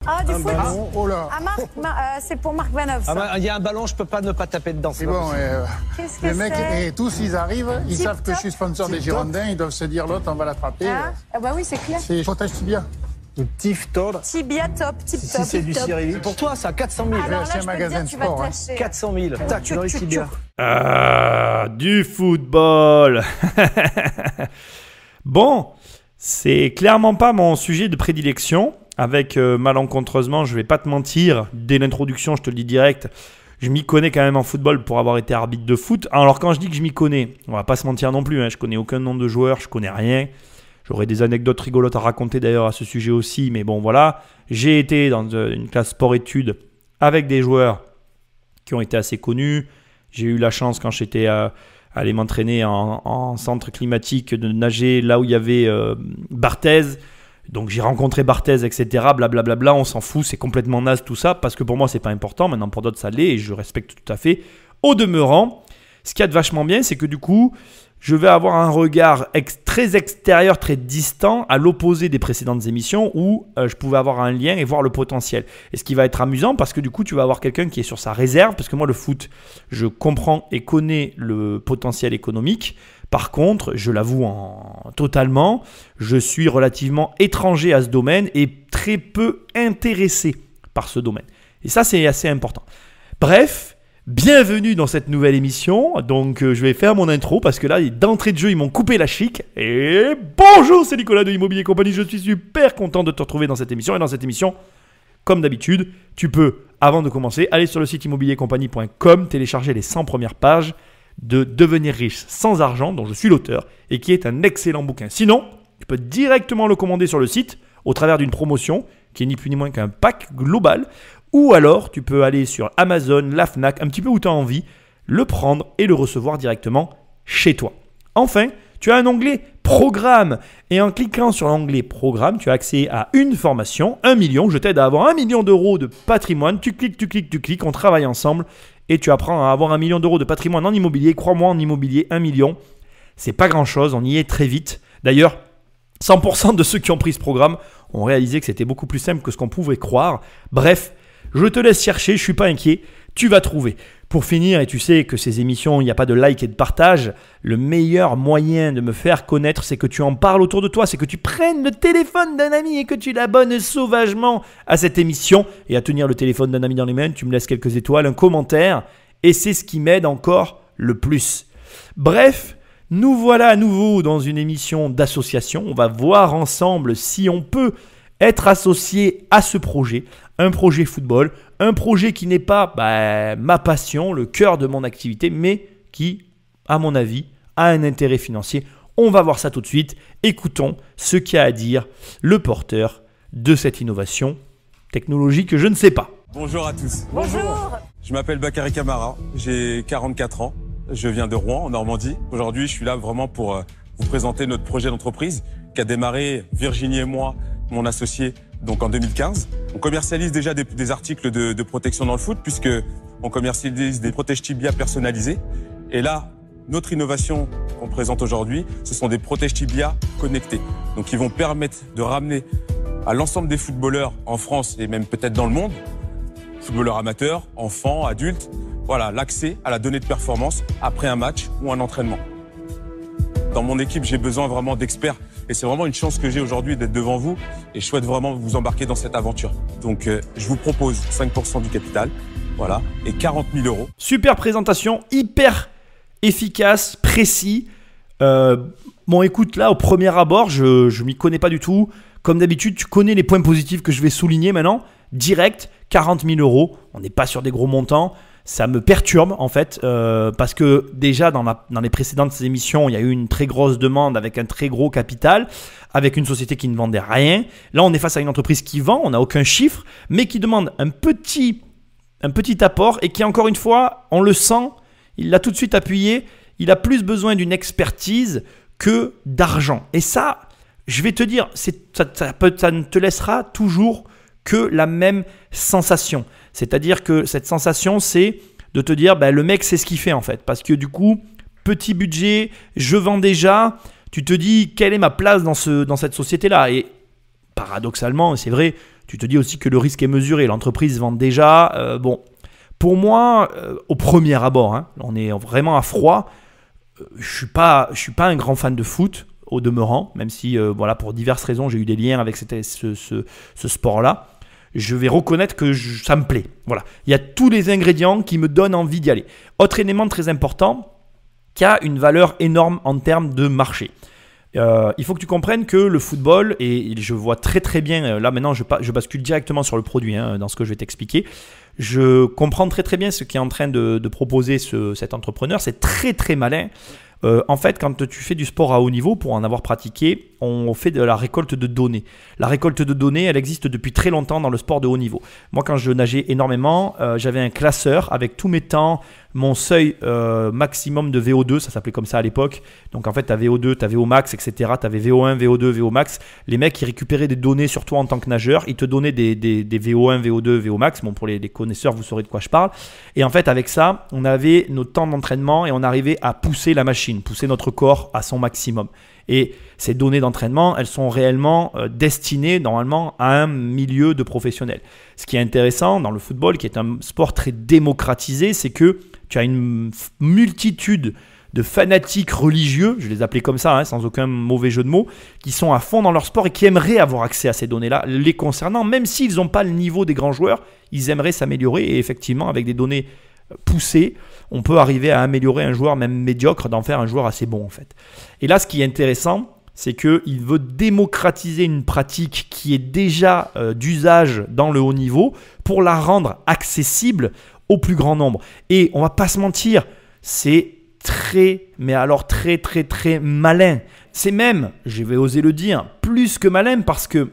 Ah, du foot. Ballon, oh là. Ah, c'est pour Marc Vanov. Il y a un ballon, je peux pas ne pas taper dedans. C'est bon, Qu'est-ce que les mecs, c'est? et tous ils arrivent, ils savent que je suis sponsor des Girondins, ils doivent se dire l'autre, on va l'attraper. Ah bah oui, c'est clair. C'est Potage Tibia. Tiftor. Tibia top, tip top. Si c'est du cyrillique. Pour toi, ça, 400 000. Alors là, c'est un je peux te magasin dire, de tu vas sport, te hein. lâcher. 400 000. Tac, dans les tibias. Du football. Bon, c'est clairement pas mon sujet de prédilection. Avec malencontreusement, je vais pas te mentir, dès l'introduction, je te le dis direct, je m'y connais quand même en football pour avoir été arbitre de foot. Alors quand je dis que je m'y connais, on va pas se mentir non plus, hein, je connais aucun nom de joueur, je connais rien. J'aurais des anecdotes rigolotes à raconter d'ailleurs à ce sujet aussi, mais bon voilà. J'ai été dans une classe sport-études avec des joueurs qui ont été assez connus. J'ai eu la chance quand j'étais aller m'entraîner en centre climatique de nager là où il y avait Barthez. Donc j'ai rencontré Barthez, etc. Blablabla, on s'en fout, c'est complètement naze tout ça, parce que pour moi c'est pas important, maintenant pour d'autres ça l'est et je respecte tout à fait. Au demeurant, ce qu'il y a de vachement bien, c'est que du coup, je vais avoir un regard très extérieur, très distant, à l'opposé des précédentes émissions où je pouvais avoir un lien et voir le potentiel. Et ce qui va être amusant, parce que du coup tu vas avoir quelqu'un qui est sur sa réserve, parce que moi le foot, je comprends et connais le potentiel économique. Par contre, je l'avoue totalement, je suis relativement étranger à ce domaine et très peu intéressé par ce domaine. Et ça, c'est assez important. Bref, bienvenue dans cette nouvelle émission. Donc, je vais faire mon intro parce que là, d'entrée de jeu, ils m'ont coupé la chic. Et bonjour, c'est Nicolas de Immobilier Compagnie. Je suis super content de te retrouver dans cette émission. Et dans cette émission, comme d'habitude, tu peux, avant de commencer, aller sur le site immobiliercompagnie.com, télécharger les 100 premières pages de Devenir riche sans argent, dont je suis l'auteur et qui est un excellent bouquin. Sinon, tu peux directement le commander sur le site au travers d'une promotion qui est ni plus ni moins qu'un pack global, ou alors tu peux aller sur Amazon, la Fnac, un petit peu où tu as envie, le prendre et le recevoir directement chez toi. Enfin, tu as un onglet Programme et en cliquant sur l'onglet Programme, tu as accès à une formation, 1 million. Je t'aide à avoir 1 million d'euros de patrimoine. Tu cliques, on travaille ensemble. Et tu apprends à avoir 1 million d'euros de patrimoine en immobilier. Crois-moi, en immobilier, 1 million, c'est pas grand-chose. On y est très vite. D'ailleurs, 100% de ceux qui ont pris ce programme ont réalisé que c'était beaucoup plus simple que ce qu'on pouvait croire. Bref, je te laisse chercher, je suis pas inquiet. Tu vas trouver. Pour finir, et tu sais que ces émissions, il n'y a pas de like et de partage, le meilleur moyen de me faire connaître, c'est que tu en parles autour de toi, c'est que tu prennes le téléphone d'un ami et que tu l'abonnes sauvagement à cette émission. Et à tenir le téléphone d'un ami dans les mains, tu me laisses quelques étoiles, un commentaire, et c'est ce qui m'aide encore le plus. Bref, nous voilà à nouveau dans une émission d'association. On va voir ensemble si on peut être associé à ce projet, un projet football, un projet qui n'est pas ma passion, le cœur de mon activité, mais qui, à mon avis, a un intérêt financier. On va voir ça tout de suite. Écoutons ce qu'a à dire le porteur de cette innovation technologique que je ne sais pas. Bonjour à tous. Bonjour. Je m'appelle Bakary Camara, j'ai 44 ans. Je viens de Rouen, en Normandie. Aujourd'hui, je suis là vraiment pour vous présenter notre projet d'entreprise qui a démarré, Virginie et moi, mon associé, donc en 2015. On commercialise déjà des articles de protection dans le foot puisque on commercialise des protèges tibia personnalisés. Et là, notre innovation qu'on présente aujourd'hui, ce sont des protèges tibia connectés. Donc ils vont permettre de ramener à l'ensemble des footballeurs en France et même peut-être dans le monde, footballeurs amateurs, enfants, adultes, voilà, l'accès à la donnée de performance après un match ou un entraînement. Dans mon équipe, j'ai besoin vraiment d'experts. Et c'est vraiment une chance que j'ai aujourd'hui d'être devant vous. Et je souhaite vraiment vous embarquer dans cette aventure. Donc, je vous propose 5% du capital. Voilà. Et 40 000 euros. Super présentation, hyper efficace, précis. Bon, écoute, là, au premier abord, je m'y connais pas du tout. Comme d'habitude, tu connais les points positifs que je vais souligner maintenant. Direct, 40 000 euros. On n'est pas sur des gros montants. Ça me perturbe en fait parce que déjà dans les précédentes émissions, il y a eu une très grosse demande avec un très gros capital, avec une société qui ne vendait rien. Là, on est face à une entreprise qui vend, on n'a aucun chiffre, mais qui demande un petit apport et qui, encore une fois, on le sent, il l'a tout de suite appuyé, il a plus besoin d'une expertise que d'argent. Et ça, je vais te dire, ça ne te laissera toujours que la même sensation. C'est-à-dire que cette sensation, c'est de te dire, le mec sait ce qu'il fait en fait. Parce que du coup, petit budget, je vends déjà, tu te dis, quelle est ma place dans cette société-là? Et paradoxalement, c'est vrai, tu te dis aussi que le risque est mesuré. L'entreprise vend déjà. Bon, pour moi, au premier abord, hein, on est vraiment à froid. Je suis pas un grand fan de foot au demeurant, même si voilà, pour diverses raisons, j'ai eu des liens avec ce sport-là. Je vais reconnaître que ça me plaît. Voilà, il y a tous les ingrédients qui me donnent envie d'y aller. Autre élément très important, qui a une valeur énorme en termes de marché. Il faut que tu comprennes que le football, et je vois très très bien, là maintenant je bascule directement sur le produit hein, dans ce que je vais t'expliquer. Je comprends très très bien ce qu'est en train de proposer cet entrepreneur, c'est très très malin. En fait, quand tu fais du sport à haut niveau, pour en avoir pratiqué, on fait de la récolte de données. La récolte de données, elle existe depuis très longtemps dans le sport de haut niveau. Moi, quand je nageais énormément, j'avais un classeur avec tous mes temps, mon seuil maximum de VO2, ça s'appelait comme ça à l'époque. Donc en fait, tu as VO2, tu as VO max, etc. Tu avais VO1, VO2, VO max. Les mecs, ils récupéraient des données sur toi en tant que nageur. Ils te donnaient des VO1, VO2, VO max. Bon, pour les connaisseurs, vous saurez de quoi je parle. Et en fait, avec ça, on avait nos temps d'entraînement et on arrivait à pousser la machine, pousser notre corps à son maximum. Et ces données d'entraînement, elles sont réellement destinées normalement à un milieu de professionnels. Ce qui est intéressant dans le football, qui est un sport très démocratisé, c'est que tu as une multitude de fanatiques religieux, je les appelais comme ça, hein, sans aucun mauvais jeu de mots, qui sont à fond dans leur sport et qui aimeraient avoir accès à ces données-là, les concernant, même s'ils n'ont pas le niveau des grands joueurs, ils aimeraient s'améliorer et effectivement, avec des données poussées, on peut arriver à améliorer un joueur même médiocre, d'en faire un joueur assez bon en fait. Et là, ce qui est intéressant, c'est qu'il veut démocratiser une pratique qui est déjà d'usage dans le haut niveau pour la rendre accessible au plus grand nombre. Et on va pas se mentir, c'est très, mais alors très très très malin. C'est même, je vais oser le dire, plus que malin parce que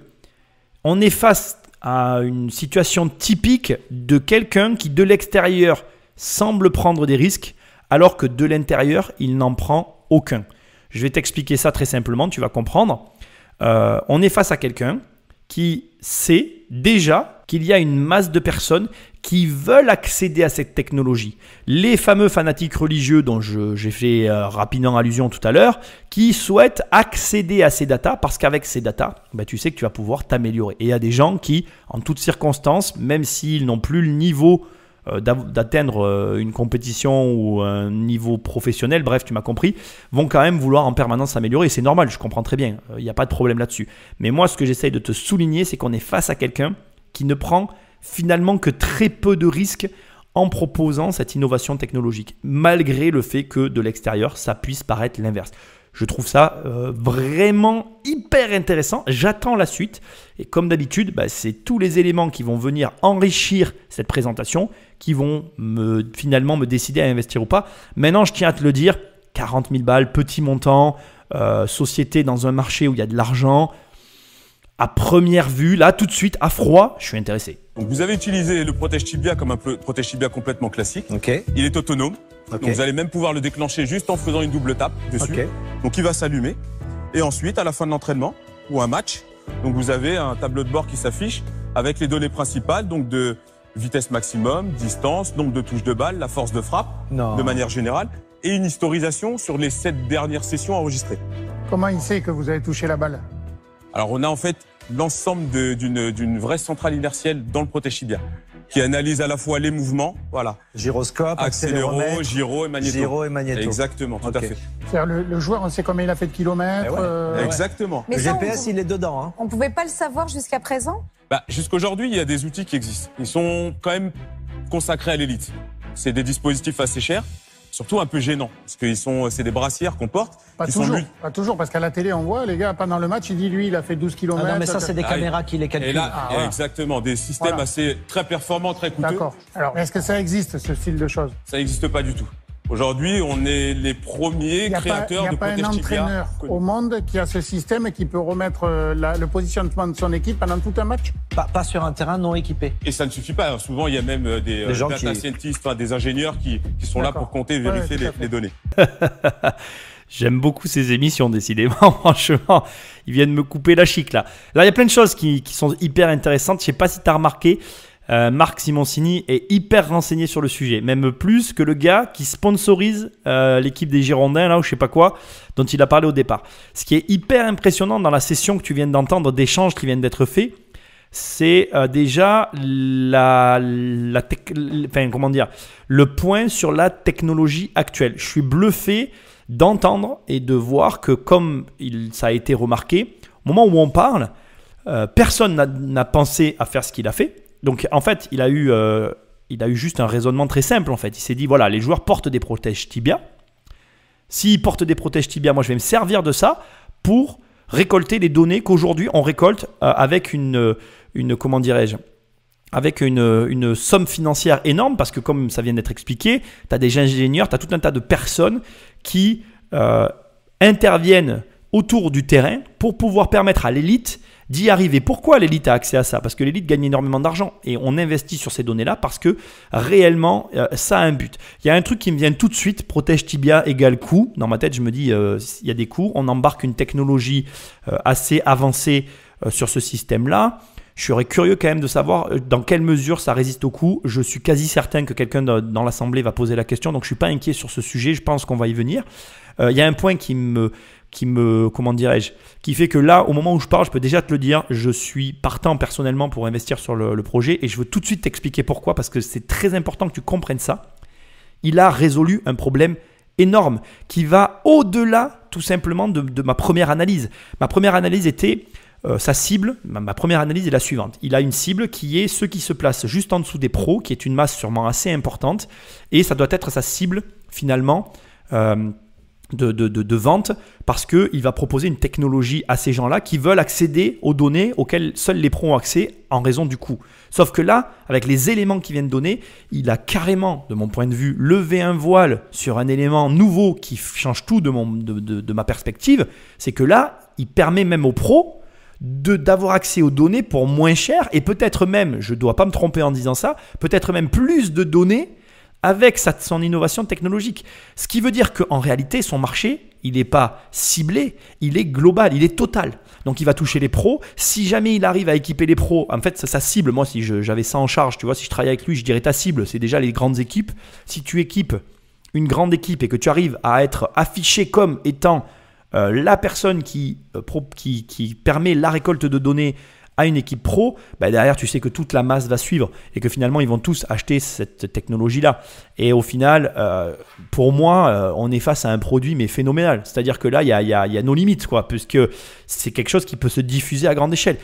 on est face à une situation typique de quelqu'un qui de l'extérieur semble prendre des risques alors que de l'intérieur, il n'en prend aucun. Je vais t'expliquer ça très simplement, tu vas comprendre. On est face à quelqu'un qui sait déjà qu'il y a une masse de personnes qui veulent accéder à cette technologie. Les fameux fanatiques religieux dont j'ai fait rapidement allusion tout à l'heure, qui souhaitent accéder à ces datas parce qu'avec ces datas, tu sais que tu vas pouvoir t'améliorer. Et il y a des gens qui, en toutes circonstances, même s'ils n'ont plus le niveau d'atteindre une compétition ou un niveau professionnel, bref, tu m'as compris, vont quand même vouloir en permanence s'améliorer. Et c'est normal, je comprends très bien, il n'y a pas de problème là-dessus. Mais moi, ce que j'essaye de te souligner, c'est qu'on est face à quelqu'un qui ne prend finalement que très peu de risques en proposant cette innovation technologique, malgré le fait que de l'extérieur, ça puisse paraître l'inverse. Je trouve ça vraiment hyper intéressant. J'attends la suite. Et comme d'habitude, c'est tous les éléments qui vont venir enrichir cette présentation qui vont finalement me décider à investir ou pas. Maintenant, je tiens à te le dire, 40 000 balles, petit montant, société dans un marché où il y a de l'argent. À première vue, là, tout de suite, à froid, je suis intéressé. Donc, vous avez utilisé le protège tibia comme un protège tibia complètement classique. Okay. Il est autonome. Okay. Donc, vous allez même pouvoir le déclencher juste en faisant une double tape dessus. Okay. Donc, il va s'allumer. Et ensuite, à la fin de l'entraînement ou un match, donc vous avez un tableau de bord qui s'affiche avec les données principales, donc de vitesse maximum, distance, nombre de touches de balle, la force de frappe, de manière générale, et une historisation sur les 7 dernières sessions enregistrées. Comment il sait que vous avez touché la balle? Alors, on a en fait l'ensemble d'une vraie centrale inertielle dans le protège tibia qui analyse à la fois les mouvements, voilà. Gyroscope, accéléro, gyro et magnéto. Gyro et magnéto. Exactement, tout à fait. C'est-à-dire le joueur, on sait combien il a fait de kilomètres. Exactement. Mais le ça, GPS, il est dedans. Hein. On ne pouvait pas le savoir jusqu'à présent? Jusqu'aujourd'hui, il y a des outils qui existent. Ils sont quand même consacrés à l'élite. C'est des dispositifs assez chers. Surtout un peu gênant, parce que c'est des brassières qu'on porte. Pas toujours, parce qu'à la télé, on voit, les gars, pendant le match, il dit, lui, il a fait 12 km. Ah non, mais ça, c'est des caméras qui les calculent. Et là, exactement, des systèmes assez très performants, très coûteux. D'accord. Alors, est-ce que ça existe, ce style de choses? Ça n'existe pas du tout. Aujourd'hui, on est les premiers créateurs de protège tibia. Il n'y a pas un entraîneur au monde qui a ce système et qui peut remettre le positionnement de son équipe pendant tout un match? Pas sur un terrain non équipé. Et ça ne suffit pas. Souvent, il y a même des data scientists, des ingénieurs qui sont là pour compter et vérifier les données. J'aime beaucoup ces émissions, décidément. Franchement, ils viennent me couper la chic là. Là, il y a plein de choses qui sont hyper intéressantes. Je ne sais pas si tu as remarqué. Marc Simoncini est hyper renseigné sur le sujet, même plus que le gars qui sponsorise l'équipe des Girondins, là, ou je sais pas quoi, dont il a parlé au départ. Ce qui est hyper impressionnant dans la session que tu viens d'entendre, d'échanges qui viennent d'être faits, c'est déjà le point sur la technologie actuelle. Je suis bluffé d'entendre et de voir que, comme ça a été remarqué, au moment où on parle, personne n'a pensé à faire ce qu'il a fait. Donc en fait, il a eu juste un raisonnement très simple. En fait, il s'est dit voilà, les joueurs portent des protèges tibia. S'ils portent des protèges tibia, moi je vais me servir de ça pour récolter les données qu'aujourd'hui on récolte avec une somme financière énorme, parce que comme ça vient d'être expliqué, tu as des ingénieurs, tu as tout un tas de personnes qui interviennent autour du terrain pour pouvoir permettre à l'élite d'y arriver. Pourquoi l'élite a accès à ça? Parce que l'élite gagne énormément d'argent et on investit sur ces données-là parce que réellement, ça a un but. Il y a un truc qui me vient tout de suite, protège tibia égale coût. Dans ma tête, je me dis, il y a des coûts. On embarque une technologie assez avancée sur ce système-là. Je serais curieux quand même de savoir dans quelle mesure ça résiste au coût. Je suis quasi certain que quelqu'un dans l'Assemblée va poser la question, donc je ne suis pas inquiet sur ce sujet. Je pense qu'on va y venir. Il y a un point qui fait que là, au moment où je parle, je peux déjà te le dire, je suis partant personnellement pour investir sur le projet et je veux tout de suite t'expliquer pourquoi, parce que c'est très important que tu comprennes ça. Il a résolu un problème énorme qui va au-delà tout simplement de ma première analyse. Ma première analyse était sa cible. Ma première analyse est la suivante. Il a une cible qui est ceux qui se placent juste en dessous des pros, qui est une masse sûrement assez importante, et ça doit être sa cible finalement de vente, parce qu'il va proposer une technologie à ces gens-là qui veulent accéder aux données auxquelles seuls les pros ont accès en raison du coût. Sauf que là, avec les éléments qu'il vient de donner, il a carrément, de mon point de vue, levé un voile sur un élément nouveau qui change tout de ma perspective. C'est que là, il permet même aux pros d'avoir accès aux données pour moins cher et peut-être même, je ne dois pas me tromper en disant ça, peut-être même plus de données avec son innovation technologique. Ce qui veut dire qu'en réalité, son marché, il n'est pas ciblé, il est global, il est total. Donc il va toucher les pros. Si jamais il arrive à équiper les pros, en fait, sa cible, moi si j'avais ça en charge, tu vois, si je travaillais avec lui, je dirais ta cible, c'est déjà les grandes équipes. Si tu équipes une grande équipe et que tu arrives à être affiché comme étant la personne qui permet la récolte de données à une équipe pro, bah derrière tu sais que toute la masse va suivre et que finalement ils vont tous acheter cette technologie-là. Et au final, pour moi, on est face à un produit mais phénoménal. C'est-à-dire que là, il y a nos limites, quoi, puisque c'est quelque chose qui peut se diffuser à grande échelle.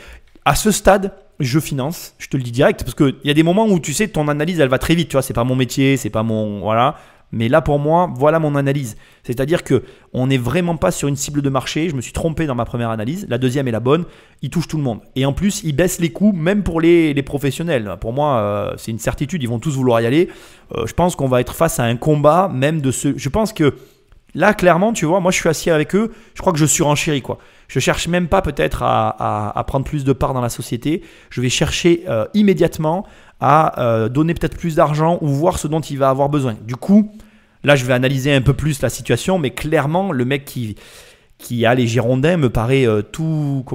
À ce stade, je finance, je te le dis direct, parce qu'il y a des moments où tu sais, ton analyse, elle va très vite. Tu vois, c'est pas mon métier, c'est pas mon... Voilà. Mais là, pour moi, voilà mon analyse. C'est-à-dire qu'on n'est vraiment pas sur une cible de marché. Je me suis trompé dans ma première analyse. La deuxième est la bonne. Il touche tout le monde. Et en plus, il baisse les coûts, même pour les professionnels. Pour moi, c'est une certitude. Ils vont tous vouloir y aller. Je pense qu'on va être face à un combat, même de ce... Je pense que là, clairement, tu vois, moi, je suis assis avec eux. Je crois que je surenchéris, quoi. Je cherche même pas peut-être à prendre plus de part dans la société. Je vais chercher immédiatement à donner peut-être plus d'argent ou voir ce dont il va avoir besoin. Du coup, là, je vais analyser un peu plus la situation, mais clairement, le mec qui a les Girondins me paraît tout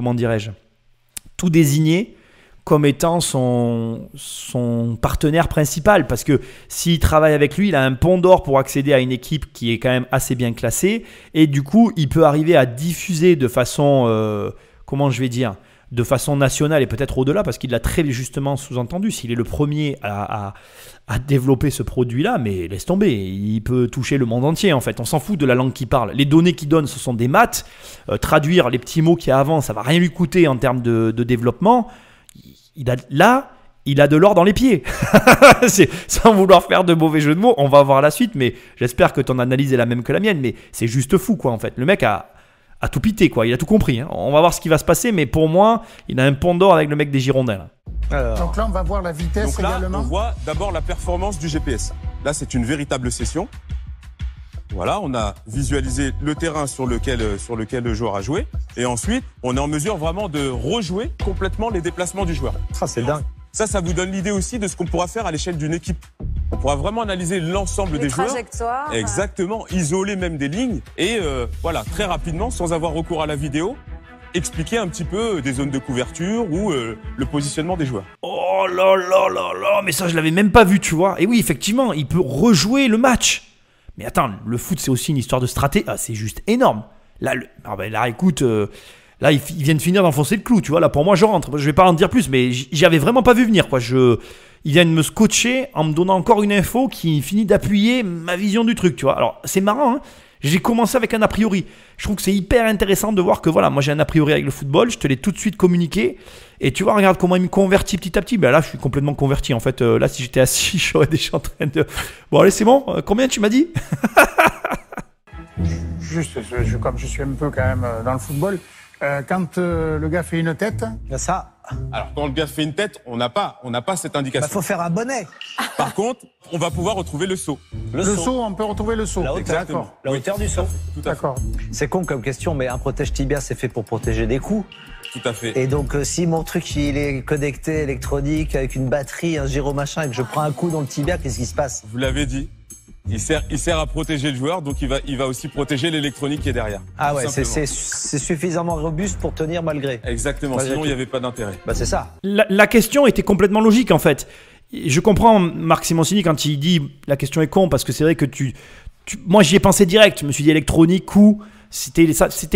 désigné comme étant son partenaire principal, parce que s'il travaille avec lui, il a un pont d'or pour accéder à une équipe qui est quand même assez bien classée, et du coup, il peut arriver à diffuser de façon, de façon nationale et peut-être au-delà, parce qu'il l'a très justement sous-entendu. S'il est le premier à développer ce produit-là, mais laisse tomber, il peut toucher le monde entier en fait. On s'en fout de la langue qu'il parle. Les données qu'il donne, ce sont des maths. Traduire les petits mots qu'il y a avant, ça ne va rien lui coûter en termes de développement. Il a de l'or dans les pieds. Sans vouloir faire de mauvais jeux de mots, on va voir la suite, mais j'espère que ton analyse est la même que la mienne. Mais c'est juste fou, quoi, en fait. Le mec a tout pité, quoi. Il a tout compris, hein. On va voir ce qui va se passer, mais pour moi, il a un pont d'or avec le mec des Girondins, là. Donc là, on va voir la vitesse. Donc là, également. on voit d'abord la performance du GPS. Là, c'est une véritable session. Voilà, on a visualisé le terrain sur lequel le joueur a joué. Et ensuite, on est en mesure vraiment de rejouer complètement les déplacements du joueur. Ah, c'est dingue. Ça vous donne l'idée aussi de ce qu'on pourra faire à l'échelle d'une équipe. On pourra vraiment analyser l'ensemble des joueurs. Exactement, isoler même des lignes. Et voilà, très rapidement, sans avoir recours à la vidéo, expliquer un petit peu des zones de couverture ou le positionnement des joueurs. Oh là là là là, mais ça, je l'avais même pas vu, tu vois. Et oui, effectivement, il peut rejouer le match. Mais attends, le foot, c'est aussi une histoire de stratégie. Ah, c'est juste énorme. Là, écoute, Là, ils viennent finir d'enfoncer le clou, tu vois. Là, pour moi, je rentre. Je vais pas en dire plus, mais j'y avais vraiment pas vu venir, quoi. Ils viennent me scotcher en me donnant encore une info qui finit d'appuyer ma vision du truc, tu vois. Alors, c'est marrant, hein. J'ai commencé avec un a priori. Je trouve que c'est hyper intéressant de voir que voilà, moi j'ai un a priori avec le football, je te l'ai tout de suite communiqué. Et tu vois, regarde comment il me convertit petit à petit. Ben là, je suis complètement converti. En fait, là, si j'étais assis, je serais déjà en train de. Bon, allez, c'est bon. Combien tu m'as dit? Juste, comme je suis un peu quand même dans le football, quand le gars fait une tête. Ça, Alors, quand le gars fait une tête, on n'a pas cette indication. faut faire un bonnet. Par contre, on va pouvoir retrouver le saut. Le saut, on peut retrouver le saut. La hauteur. D'accord. La hauteur du saut. Tout à fait. D'accord. C'est con comme question, mais un protège tibia, c'est fait pour protéger des coups. Tout à fait. Et donc, si mon truc il est connecté électronique avec une batterie, un gyro machin, et que je prends un coup dans le tibia, qu'est-ce qui se passe? Vous l'avez dit. Il sert à protéger le joueur, donc il va aussi protéger l'électronique qui est derrière. Ah ouais, Tout simplement. c'est suffisamment robuste pour tenir malgré. Exactement, Bah, sinon il n'y avait pas d'intérêt. Bah c'est ça. La question était complètement logique, en fait. Je comprends Marc Simoncini quand il dit la question est con, parce que c'est vrai que moi, j'y ai pensé direct. Je me suis dit électronique, coup, c'était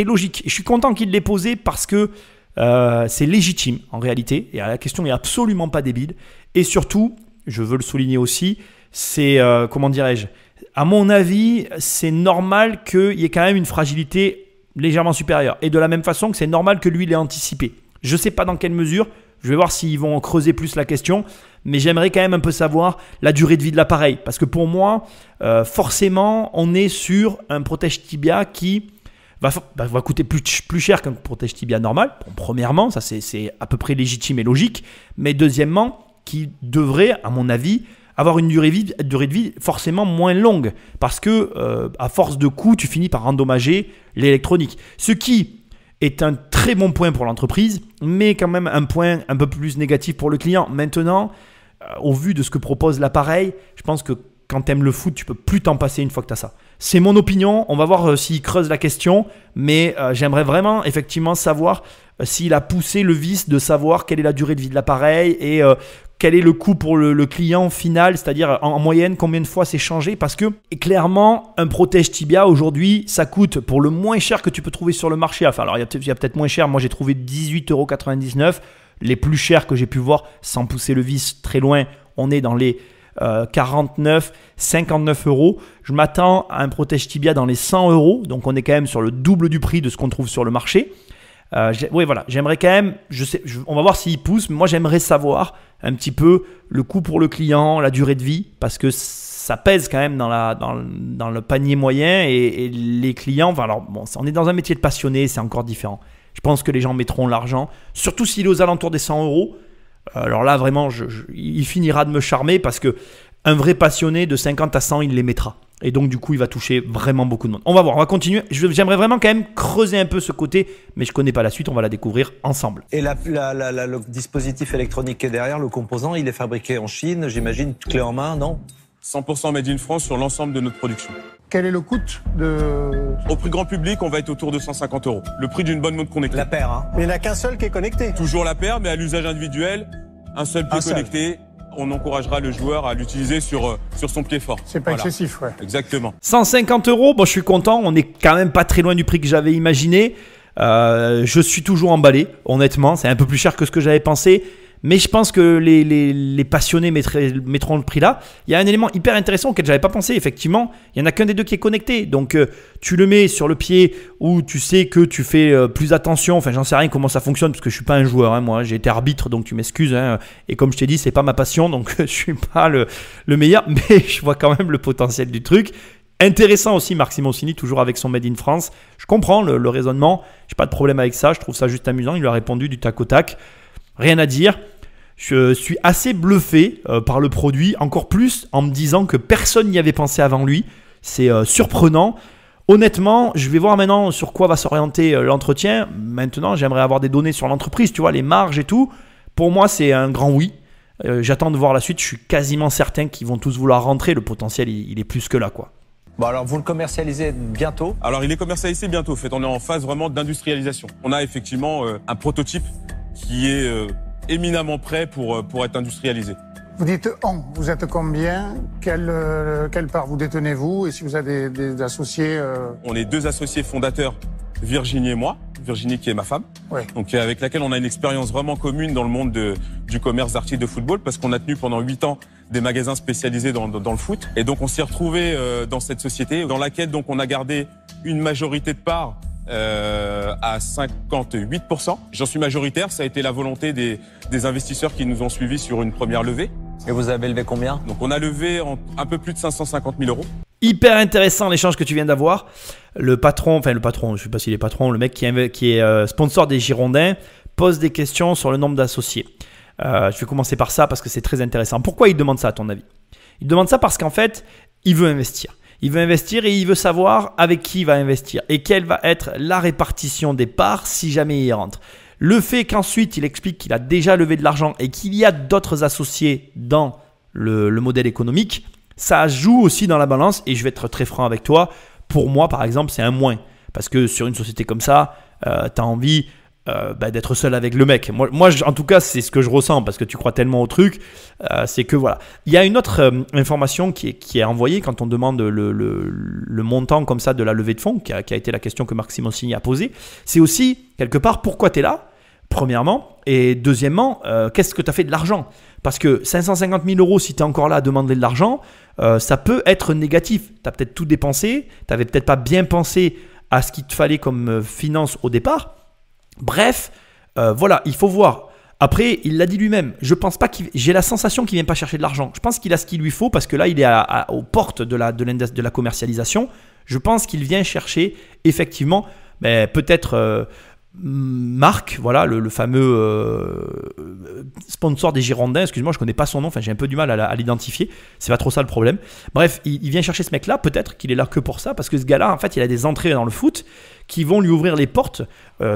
logique. Et je suis content qu'il l'ait posé parce que c'est légitime, en réalité. Et la question n'est absolument pas débile. Et surtout, je veux le souligner aussi, c'est, comment dirais-je, à mon avis, c'est normal qu'il y ait quand même une fragilité légèrement supérieure. Et de la même façon que c'est normal que lui l'ait anticipé. Je ne sais pas dans quelle mesure, je vais voir s'ils vont creuser plus la question, mais j'aimerais quand même un peu savoir la durée de vie de l'appareil. Parce que pour moi, forcément, on est sur un protège tibia qui va coûter plus cher qu'un protège tibia normal. Bon, premièrement, ça c'est à peu près légitime et logique. Mais deuxièmement, qui devrait, à mon avis, avoir une durée de vie forcément moins longue. Parce que à force de coups, tu finis par endommager l'électronique. Ce qui est un très bon point pour l'entreprise, mais quand même un point un peu plus négatif pour le client. Maintenant, au vu de ce que propose l'appareil, je pense que quand tu aimes le foot, tu peux plus t'en passer une fois que tu as ça. C'est mon opinion, on va voir s'il creuse la question, mais j'aimerais vraiment effectivement savoir s'il a poussé le vice de savoir quelle est la durée de vie de l'appareil et quel est le coût pour le client final, c'est-à-dire en moyenne combien de fois c'est changé, parce que clairement un protège tibia aujourd'hui ça coûte pour le moins cher que tu peux trouver sur le marché. Enfin alors il y a peut-être moins cher, moi j'ai trouvé 18,99 €. Les plus chers que j'ai pu voir sans pousser le vis très loin, on est dans les 49, 59 €. Je m'attends à un protège tibia dans les 100 €, donc on est quand même sur le double du prix de ce qu'on trouve sur le marché. Oui, voilà, j'aimerais quand même, on va voir s'il pousse, mais moi j'aimerais savoir un petit peu le coût pour le client, la durée de vie, parce que ça pèse quand même dans le panier moyen et les clients, enfin, alors bon, on est dans un métier de passionné, c'est encore différent. Je pense que les gens mettront l'argent, surtout s'il est aux alentours des 100 €. Alors là, vraiment, il finira de me charmer parce que un vrai passionné de 50 à 100, il les mettra. Et donc, du coup, il va toucher vraiment beaucoup de monde. On va voir, on va continuer. J'aimerais vraiment quand même creuser un peu ce côté, mais je ne connais pas la suite, on va la découvrir ensemble. Et le dispositif électronique qui est derrière, le composant, il est fabriqué en Chine, j'imagine, clé en main, non? 100% made in France sur l'ensemble de notre production. Quel est le coût de... Au prix grand public, on va être autour de 150 €. Le prix d'une bonne montre connectée. La paire, hein. Mais il n'y en a qu'un seul qui est connecté. Toujours la paire, mais à l'usage individuel, un seul pied connecté. On encouragera le joueur à l'utiliser sur son pied fort. C'est pas excessif, ouais. Exactement. 150 €, bon, je suis content. On est quand même pas très loin du prix que j'avais imaginé. Je suis toujours emballé, honnêtement. C'est un peu plus cher que ce que j'avais pensé. Mais je pense que les passionnés mettront le prix là. Il y a un élément hyper intéressant auquel je n'avais pas pensé. Effectivement, il n'y en a qu'un des deux qui est connecté. Donc, tu le mets sur le pied où tu sais que tu fais plus attention. Enfin, j'en sais rien comment ça fonctionne parce que je ne suis pas un joueur. Hein, moi, j'ai été arbitre, donc tu m'excuses. Hein, et comme je t'ai dit, ce n'est pas ma passion. Donc, je ne suis pas le meilleur. Mais je vois quand même le potentiel du truc. Intéressant aussi, Marc Simoncini, toujours avec son Made in France. Je comprends le raisonnement. Je n'ai pas de problème avec ça. Je trouve ça juste amusant. Il lui a répondu du tac au tac. Rien à dire. Je suis assez bluffé par le produit, encore plus en me disant que personne n'y avait pensé avant lui. C'est surprenant. Honnêtement, je vais voir maintenant sur quoi va s'orienter l'entretien. Maintenant, j'aimerais avoir des données sur l'entreprise, tu vois, les marges et tout. Pour moi, c'est un grand oui. J'attends de voir la suite. Je suis quasiment certain qu'ils vont tous vouloir rentrer. Le potentiel, il est plus que là, quoi. Bon, alors vous le commercialisez bientôt? Alors, il est commercialisé bientôt. En fait, on est en phase vraiment d'industrialisation. On a effectivement un prototype qui est éminemment prêt pour être industrialisé. Vous dites on, vous êtes combien? Quelle part vous détenez-vous? Et si vous avez des associés On est deux associés fondateurs, Virginie et moi. Virginie qui est ma femme, Oui. donc avec laquelle on a une expérience vraiment commune dans le monde du commerce d'articles de football, parce qu'on a tenu pendant 8 ans des magasins spécialisés dans le foot. Et donc on s'est retrouvé dans cette société dans laquelle donc on a gardé une majorité de parts à 58%. J'en suis majoritaire, ça a été la volonté des investisseurs qui nous ont suivis sur une première levée. Et vous avez levé combien? Donc on a levé un peu plus de 550 000 euros. Hyper intéressant l'échange que tu viens d'avoir. Le patron, je ne sais pas s'il est patron, le mec qui est sponsor des Girondins, pose des questions sur le nombre d'associés. Je vais commencer par ça parce que c'est très intéressant. Pourquoi il demande ça à ton avis? Il demande ça parce qu'en fait, il veut investir. Il veut investir et il veut savoir avec qui il va investir et quelle va être la répartition des parts si jamais il rentre. Le fait qu'ensuite il explique qu'il a déjà levé de l'argent et qu'il y a d'autres associés dans le modèle économique, ça joue aussi dans la balance et je vais être très franc avec toi. Pour moi, par exemple, c'est un moins. Parce que sur une société comme ça, tu as envie d'être seul avec le mec. Moi, en tout cas, c'est ce que je ressens parce que tu crois tellement au truc. C'est que voilà. Il y a une autre information qui est envoyée quand on demande le montant comme ça de la levée de fonds, qui a été la question que Marc Simoncini a posée. C'est aussi, quelque part, pourquoi tu es là, premièrement. Et deuxièmement, qu'est-ce que tu as fait de l'argent? Parce que 550 000 euros, si tu es encore là à demander de l'argent, ça peut être négatif. Tu as peut-être tout dépensé, tu n'avais peut-être pas bien pensé à ce qu'il te fallait comme finance au départ. Bref, voilà, il faut voir. Après, il l'a dit lui-même, je pense pas j'ai la sensation qu'il ne vient pas chercher de l'argent. Je pense qu'il a ce qu'il lui faut parce que là, il est aux portes de la commercialisation. Je pense qu'il vient chercher effectivement, peut-être Marc, voilà, le fameux sponsor des Girondins. Excuse-moi, je ne connais pas son nom, enfin, j'ai un peu du mal à l'identifier. C'est pas trop ça le problème. Bref, il vient chercher ce mec-là. Peut-être qu'il est là que pour ça parce que ce gars-là, en fait, il a des entrées dans le foot qui vont lui ouvrir les portes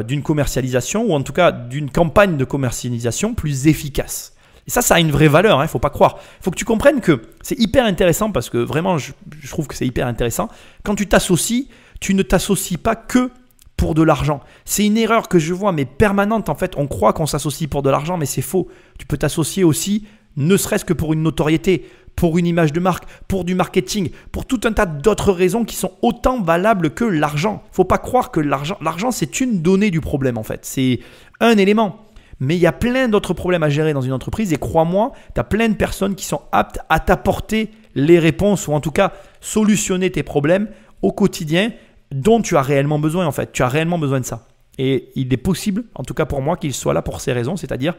d'une commercialisation ou en tout cas d'une campagne de commercialisation plus efficace. Et ça a une vraie valeur, il ne faut pas croire. Il faut que tu comprennes que c'est hyper intéressant parce que vraiment, je trouve que c'est hyper intéressant. Quand tu t'associes, tu ne t'associes pas que pour de l'argent. C'est une erreur que je vois mais permanente en fait. On croit qu'on s'associe pour de l'argent mais c'est faux. Tu peux t'associer aussi ne serait-ce que pour une notoriété, pour une image de marque, pour du marketing, pour tout un tas d'autres raisons qui sont autant valables que l'argent. Il ne faut pas croire que l'argent c'est une donnée du problème en fait. C'est un élément. Mais il y a plein d'autres problèmes à gérer dans une entreprise et crois-moi, tu as plein de personnes qui sont aptes à t'apporter les réponses ou en tout cas solutionner tes problèmes au quotidien dont tu as réellement besoin en fait. Tu as réellement besoin de ça. Et il est possible, en tout cas pour moi, qu'il soit là pour ces raisons, c'est-à-dire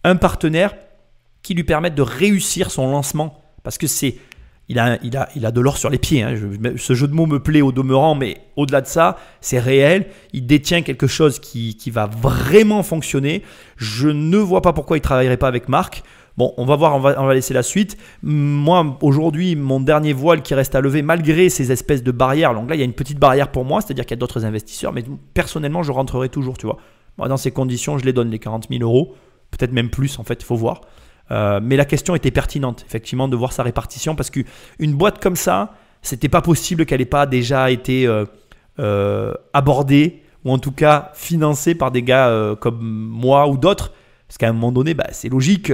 un partenaire qui lui permette de réussir son lancement. Parce que il a de l'or sur les pieds. Ce jeu de mots me plaît au demeurant, mais au-delà de ça, c'est réel. Il détient quelque chose qui va vraiment fonctionner. Je ne vois pas pourquoi il ne travaillerait pas avec Marc. Bon, on va voir, on va laisser la suite. Moi, aujourd'hui, mon dernier voile qui reste à lever, malgré ces espèces de barrières. Donc là, il y a une petite barrière pour moi, c'est-à-dire qu'il y a d'autres investisseurs, mais personnellement, je rentrerai toujours, tu vois. Moi, dans ces conditions, je les donne les 40 000 euros, peut-être même plus, en fait, il faut voir. Mais la question était pertinente, effectivement, de voir sa répartition, parce qu'une boîte comme ça, c'était pas possible qu'elle n'ait pas déjà été abordée, ou en tout cas financée par des gars comme moi ou d'autres. Parce qu'à un moment donné, c'est logique.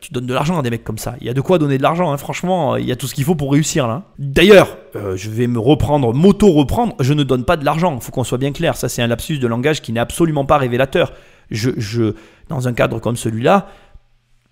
Tu donnes de l'argent à des mecs comme ça. Il y a de quoi donner de l'argent, franchement, il y a tout ce qu'il faut pour réussir là. D'ailleurs, je vais m'auto-reprendre, je ne donne pas de l'argent, il faut qu'on soit bien clair, ça c'est un lapsus de langage qui n'est absolument pas révélateur. Dans un cadre comme celui-là,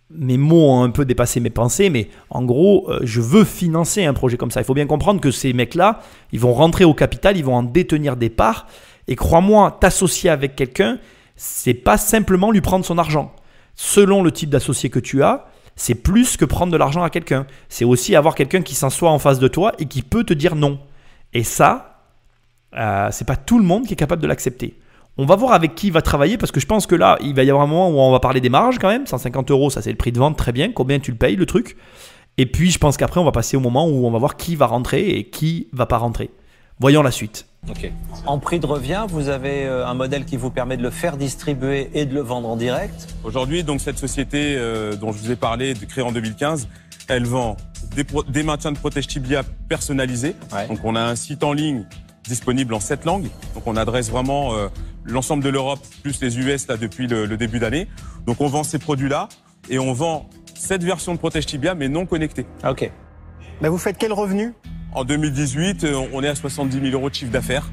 mes mots ont un peu dépassé mes pensées, mais en gros, je veux financer un projet comme ça. Il faut bien comprendre que ces mecs-là, ils vont rentrer au capital, ils vont en détenir des parts, et crois-moi, t'associer avec quelqu'un, c'est pas simplement lui prendre son argent. Selon le type d'associé que tu as, c'est plus que prendre de l'argent à quelqu'un. C'est aussi avoir quelqu'un qui s'assoit en face de toi et qui peut te dire non. Et ça, c'est pas tout le monde qui est capable de l'accepter. On va voir avec qui il va travailler parce que je pense que là, il va y avoir un moment où on va parler des marges quand même. 150 euros, ça c'est le prix de vente, très bien. Combien tu le payes le truc? Et puis je pense qu'après, on va passer au moment où on va voir qui va rentrer et qui va pas rentrer. Voyons la suite. Ok. En prix de revient, vous avez un modèle qui vous permet de le faire distribuer et de le vendre en direct? Aujourd'hui, donc cette société dont je vous ai parlé, créée en 2015, elle vend des maintiens de protège tibia personnalisés. Ouais. Donc on a un site en ligne disponible en 7 langues. Donc on adresse vraiment l'ensemble de l'Europe plus les US là depuis le début d'année. Donc on vend ces produits-là et on vend cette version de protège tibia mais non connectée. Ok. Vous faites quel revenu? En 2018, on est à 70 000 euros de chiffre d'affaires.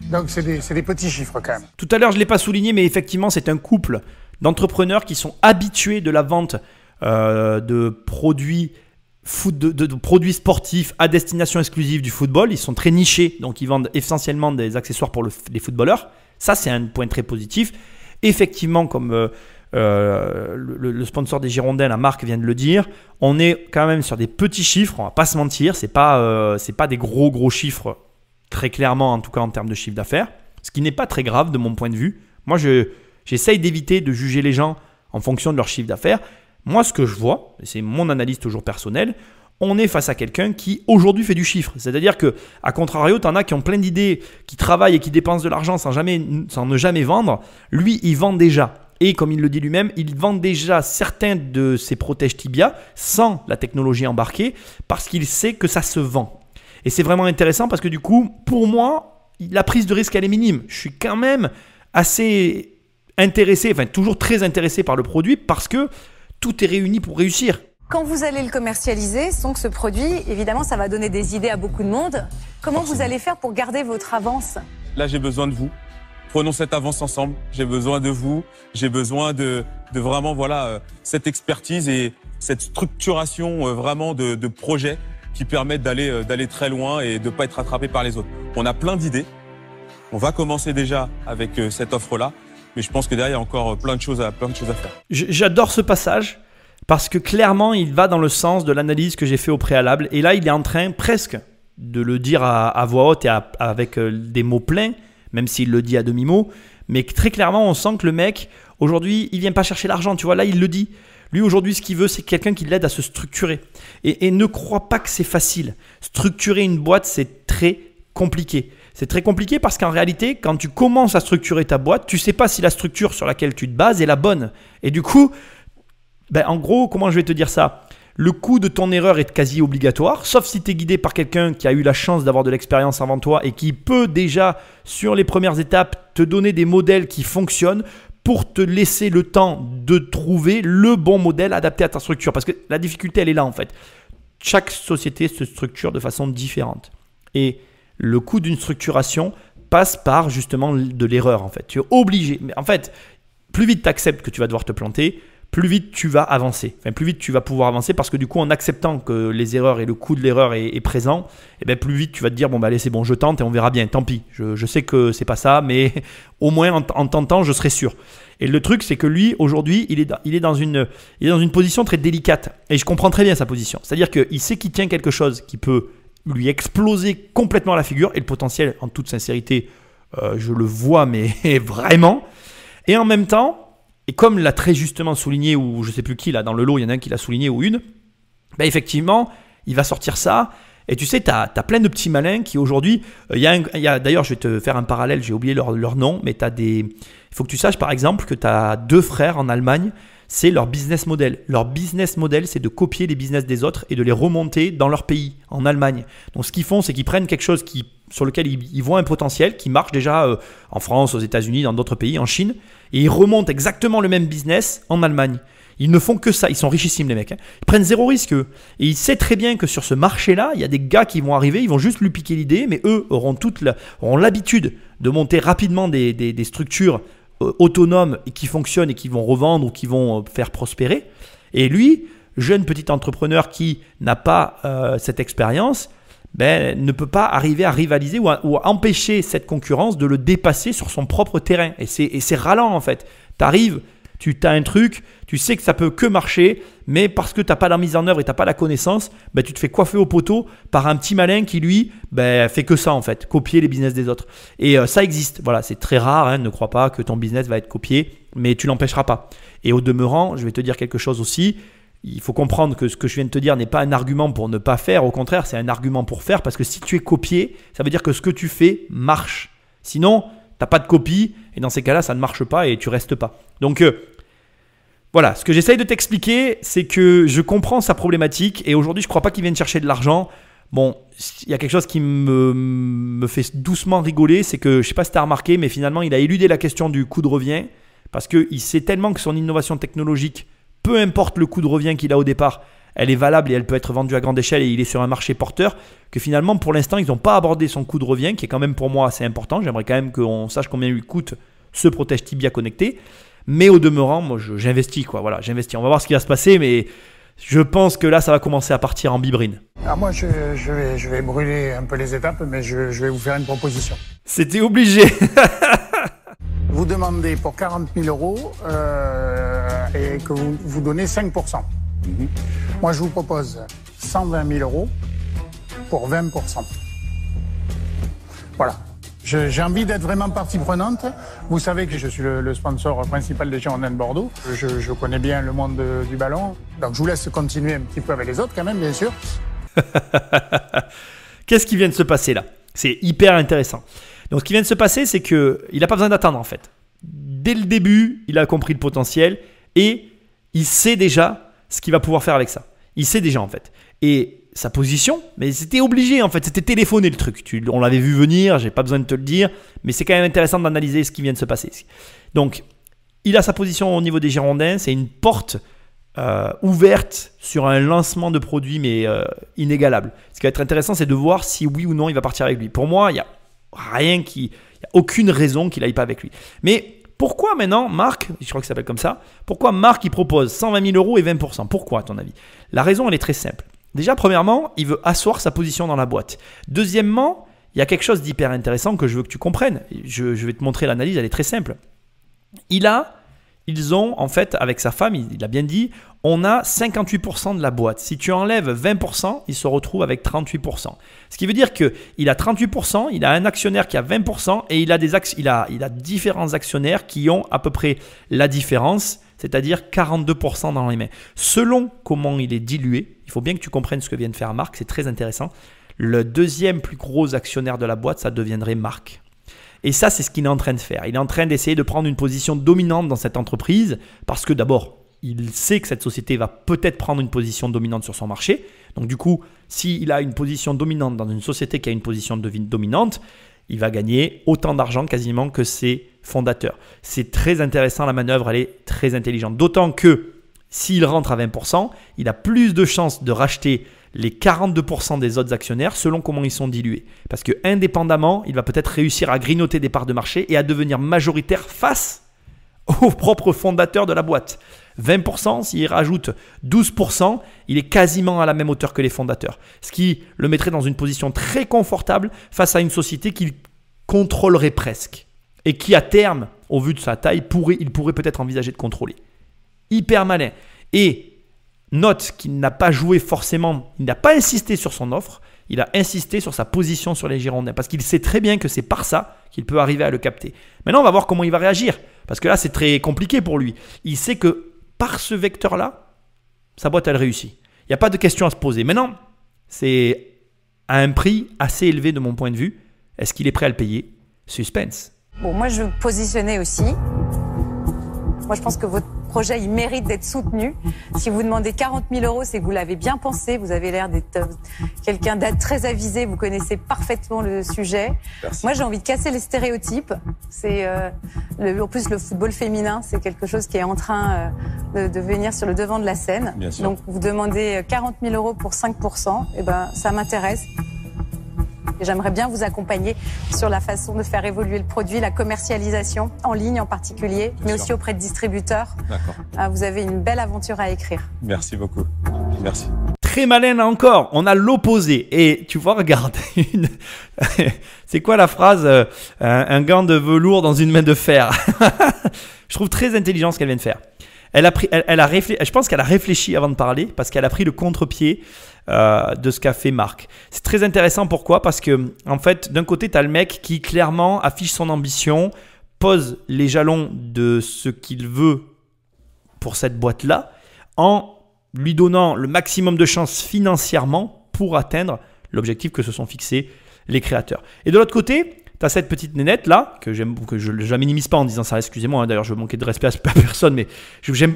Donc c'est des petits chiffres quand même. Tout à l'heure, je ne l'ai pas souligné, mais effectivement, c'est un couple d'entrepreneurs qui sont habitués de la vente de produits de produits sportifs à destination exclusive du football. Ils sont très nichés, donc ils vendent essentiellement des accessoires pour les footballeurs. Ça, c'est un point très positif. Effectivement, comme le sponsor des Girondins, la marque vient de le dire, on est quand même sur des petits chiffres, on va pas se mentir, c'est pas des gros chiffres, très clairement, en tout cas en termes de chiffre d'affaires, ce qui n'est pas très grave de mon point de vue. Moi, j'essaye d'éviter de juger les gens en fonction de leur chiffre d'affaires. Moi, ce que je vois, et c'est mon analyse toujours personnelle, on est face à quelqu'un qui aujourd'hui fait du chiffre. C'est-à-dire qu'à contrario, tu en as qui ont plein d'idées, qui travaillent et qui dépensent de l'argent sans ne jamais vendre. Lui, il vend déjà. Et comme il le dit lui-même, il vend déjà certains de ses protèges tibia sans la technologie embarquée parce qu'il sait que ça se vend. Et c'est vraiment intéressant parce que du coup, pour moi, la prise de risque, elle est minime. Je suis quand même assez intéressé, enfin toujours très intéressé par le produit parce que tout est réuni pour réussir. Quand vous allez le commercialiser, donc ce produit, évidemment, ça va donner des idées à beaucoup de monde. Comment vous allez faire pour garder votre avance? Là, j'ai besoin de vous. Prenons cette avance ensemble. J'ai besoin de vous. J'ai besoin de vraiment cette expertise et cette structuration vraiment de projets qui permettent d'aller très loin et de ne pas être rattrapé par les autres. On a plein d'idées. On va commencer déjà avec cette offre-là. Mais je pense que derrière, il y a encore plein de choses à faire. J'adore ce passage parce que clairement, il va dans le sens de l'analyse que j'ai fait au préalable. Et là, il est en train presque de le dire à voix haute et avec des mots pleins, même s'il le dit à demi-mot. Mais très clairement, on sent que le mec, aujourd'hui, il ne vient pas chercher l'argent. Tu vois, là, il le dit. Lui, aujourd'hui, ce qu'il veut, c'est quelqu'un qui l'aide à se structurer. Et ne crois pas que c'est facile. Structurer une boîte, c'est très compliqué. C'est très compliqué parce qu'en réalité, quand tu commences à structurer ta boîte, tu ne sais pas si la structure sur laquelle tu te bases est la bonne. Et du coup, en gros, comment je vais te dire ça? Le coût de ton erreur est quasi obligatoire, sauf si tu es guidé par quelqu'un qui a eu la chance d'avoir de l'expérience avant toi et qui peut déjà, sur les premières étapes, te donner des modèles qui fonctionnent pour te laisser le temps de trouver le bon modèle adapté à ta structure. Parce que la difficulté, elle est là en fait. Chaque société se structure de façon différente. Et le coût d'une structuration passe par justement de l'erreur en fait. Tu es obligé. Mais en fait, plus vite tu acceptes que tu vas devoir te planter, plus vite tu vas avancer. Enfin, plus vite tu vas pouvoir avancer parce que du coup, en acceptant que les erreurs et le coût de l'erreur est présent, et bien plus vite tu vas te dire bon allez c'est bon, je tente et on verra bien. Tant pis. Je sais que c'est pas ça, mais au moins en tentant, je serai sûr. Et le truc, c'est que lui aujourd'hui, il est dans une position très délicate. Et je comprends très bien sa position. C'est-à-dire qu'il sait qu'il tient quelque chose qui peut lui exploser complètement la figure et le potentiel, en toute sincérité, je le vois, mais vraiment. Et en même temps, et comme l'a très justement souligné, ou je ne sais plus qui, là dans le lot, il y en a un qui l'a souligné ou une, effectivement, il va sortir ça. Et tu sais, tu as plein de petits malins qui aujourd'hui, d'ailleurs, je vais te faire un parallèle, j'ai oublié leur nom, mais il faut que tu saches par exemple que tu as deux frères en Allemagne. C'est leur business model. Leur business model, c'est de copier les business des autres et de les remonter dans leur pays, en Allemagne. Donc, ce qu'ils font, c'est qu'ils prennent quelque chose sur lequel ils voient un potentiel qui marche déjà en France, aux États-Unis, dans d'autres pays, en Chine, et ils remontent exactement le même business en Allemagne. Ils ne font que ça. Ils sont richissimes, les mecs. Hein. Ils prennent zéro risque, eux. Et ils savent très bien que sur ce marché-là, il y a des gars qui vont arriver, ils vont juste lui piquer l'idée, mais eux auront l'habitude de monter rapidement des structures autonomes et qui fonctionnent et qui vont revendre ou qui vont faire prospérer. Et lui, jeune petit entrepreneur qui n'a pas cette expérience, ne peut pas arriver à rivaliser ou à empêcher cette concurrence de le dépasser sur son propre terrain. Et c'est ralent en fait. Tu arrives, tu as un truc, tu sais que ça peut que marcher, mais parce que tu n'as pas la mise en œuvre et tu n'as pas la connaissance, tu te fais coiffer au poteau par un petit malin qui lui fait que ça en fait, copier les business des autres. Et ça existe, voilà, c'est très rare, hein, ne crois pas que ton business va être copié, mais tu l'empêcheras pas. Et au demeurant, je vais te dire quelque chose aussi, il faut comprendre que ce que je viens de te dire n'est pas un argument pour ne pas faire, au contraire, c'est un argument pour faire, parce que si tu es copié, ça veut dire que ce que tu fais marche. Sinon, tu n'as pas de copie, et dans ces cas-là, ça ne marche pas et tu restes pas. Donc, voilà, ce que j'essaye de t'expliquer, c'est que je comprends sa problématique et aujourd'hui, je ne crois pas qu'il vienne chercher de l'argent. Bon, il y a quelque chose qui me fait doucement rigoler, c'est que, je ne sais pas si tu as remarqué, mais finalement, il a éludé la question du coût de revient parce qu'il sait tellement que son innovation technologique, peu importe le coût de revient qu'il a au départ, elle est valable et elle peut être vendue à grande échelle et il est sur un marché porteur, que finalement pour l'instant ils n'ont pas abordé son coût de revient qui est quand même pour moi assez important. J'aimerais quand même qu'on sache combien lui coûte ce protège tibia connecté. Mais au demeurant, moi j'investis quoi. Voilà, j'investis. On va voir ce qui va se passer, mais je pense que là ça va commencer à partir en bibrine. Alors moi je vais brûler un peu les étapes, mais je vais vous faire une proposition. C'était obligé. Vous demandez pour 40 000 euros et que vous donnez 5%. Moi, je vous propose 120 000 euros pour 20%. Voilà. J'ai envie d'être vraiment partie prenante. Vous savez que je suis le sponsor principal des Girondins de Bordeaux. Je connais bien le monde du ballon. Donc, je vous laisse continuer un petit peu avec les autres quand même, bien sûr. Qu'est-ce qui vient de se passer là? C'est hyper intéressant. Donc, ce qui vient de se passer, c'est qu'il n'a pas besoin d'attendre en fait. Dès le début, il a compris le potentiel et il sait déjà ce qu'il va pouvoir faire avec ça. Il sait déjà en fait. Et sa position, mais c'était obligé en fait, c'était téléphoné le truc. On l'avait vu venir, j'ai pas besoin de te le dire, mais c'est quand même intéressant d'analyser ce qui vient de se passer. Donc, il a sa position au niveau des Girondins, c'est une porte ouverte sur un lancement de produit mais inégalable. Ce qui va être intéressant, c'est de voir si oui ou non il va partir avec lui. Pour moi, il n'y a rien qui... Il n'y a aucune raison qu'il n'aille pas avec lui. Mais pourquoi maintenant Marc, je crois que ça s'appelle comme ça, pourquoi Marc il propose 120 000 euros et 20%? Pourquoi à ton avis? La raison elle est très simple. Déjà premièrement, il veut asseoir sa position dans la boîte. Deuxièmement, il y a quelque chose d'hyper intéressant que je veux que tu comprennes. Je vais te montrer l'analyse, elle est très simple. Ils ont en fait avec sa femme, il a bien dit, on a 58% de la boîte. Si tu enlèves 20%, il se retrouve avec 38%. Ce qui veut dire qu'il a 38%, il a un actionnaire qui a 20% et il a différents actionnaires qui ont à peu près la différence, c'est-à-dire 42% dans les mains. Selon comment il est dilué, il faut bien que tu comprennes ce que vient de faire Marc, c'est très intéressant. Le deuxième plus gros actionnaire de la boîte, ça deviendrait Marc. Et ça, c'est ce qu'il est en train de faire. Il est en train d'essayer de prendre une position dominante dans cette entreprise parce que d'abord, il sait que cette société va peut-être prendre une position dominante sur son marché. Donc du coup, s'il a une position dominante dans une société qui a une position dominante, il va gagner autant d'argent quasiment que ses fondateurs. C'est très intéressant, la manœuvre, elle est très intelligente. D'autant que s'il rentre à 20%, il a plus de chances de racheter les 42% des autres actionnaires selon comment ils sont dilués. Parce que indépendamment, il va peut-être réussir à grignoter des parts de marché et à devenir majoritaire face au propre fondateur de la boîte. 20%, s'il rajoute 12%, il est quasiment à la même hauteur que les fondateurs. Ce qui le mettrait dans une position très confortable face à une société qu'il contrôlerait presque. Et qui à terme, au vu de sa taille, il pourrait peut-être envisager de contrôler. Hyper malin. Et note qu'il n'a pas joué forcément, il n'a pas insisté sur son offre, il a insisté sur sa position sur les Girondins parce qu'il sait très bien que c'est par ça qu'il peut arriver à le capter. Maintenant, on va voir comment il va réagir parce que là, c'est très compliqué pour lui. Il sait que par ce vecteur-là, sa boîte, elle réussit. Il n'y a pas de question à se poser. Maintenant, c'est à un prix assez élevé de mon point de vue. Est-ce qu'il est prêt à le payer? Suspense. Bon, moi, je veux me positionner aussi. Moi, je pense que votre projet, il mérite d'être soutenu. Si vous demandez 40 000 euros, c'est que vous l'avez bien pensé. Vous avez l'air d'être quelqu'un d'être très avisé. Vous connaissez parfaitement le sujet. Merci. Moi, j'ai envie de casser les stéréotypes. En plus, le football féminin, c'est quelque chose qui est en train de venir sur le devant de la scène. Bien sûr. Donc, vous demandez 40 000 euros pour 5%. Eh ben, ça m'intéresse. J'aimerais bien vous accompagner sur la façon de faire évoluer le produit, la commercialisation, en ligne en particulier, mais aussi auprès de distributeurs. D'accord. Vous avez une belle aventure à écrire. Merci beaucoup. Merci. Très malin là encore, on a l'opposé. Et tu vois, regarde, c'est quoi la phrase un gant de velours dans une main de fer. Je trouve très intelligent ce qu'elle vient de faire. Elle a réfléchi, je pense qu'elle a réfléchi avant de parler parce qu'elle a pris le contre-pied de ce qu'a fait Marc. C'est très intéressant. Pourquoi? Parce que en fait, d'un côté, tu as le mec qui clairement affiche son ambition, pose les jalons de ce qu'il veut pour cette boîte-là en lui donnant le maximum de chances financièrement pour atteindre l'objectif que se sont fixés les créateurs. Et de l'autre côté, tu as cette petite nénette là, que je ne la minimise pas en disant ça, excusez-moi, hein, d'ailleurs je manquais de respect à personne, mais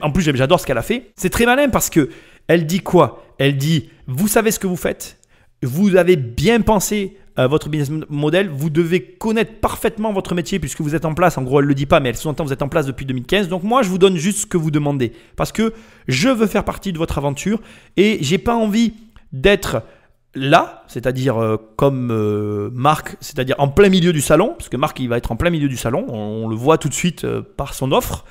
en plus j'adore ce qu'elle a fait. C'est très malin parce qu'elle dit quoi? Elle dit, vous savez ce que vous faites, vous avez bien pensé votre business model, vous devez connaître parfaitement votre métier puisque vous êtes en place. En gros, elle ne le dit pas, mais elle sous-entend que vous êtes en place depuis 2015. Donc moi, je vous donne juste ce que vous demandez parce que je veux faire partie de votre aventure et j'ai pas envie d'être là, c'est-à-dire comme Marc, c'est-à-dire en plein milieu du salon, parce que Marc, il va être en plein milieu du salon, on le voit tout de suite par son offre.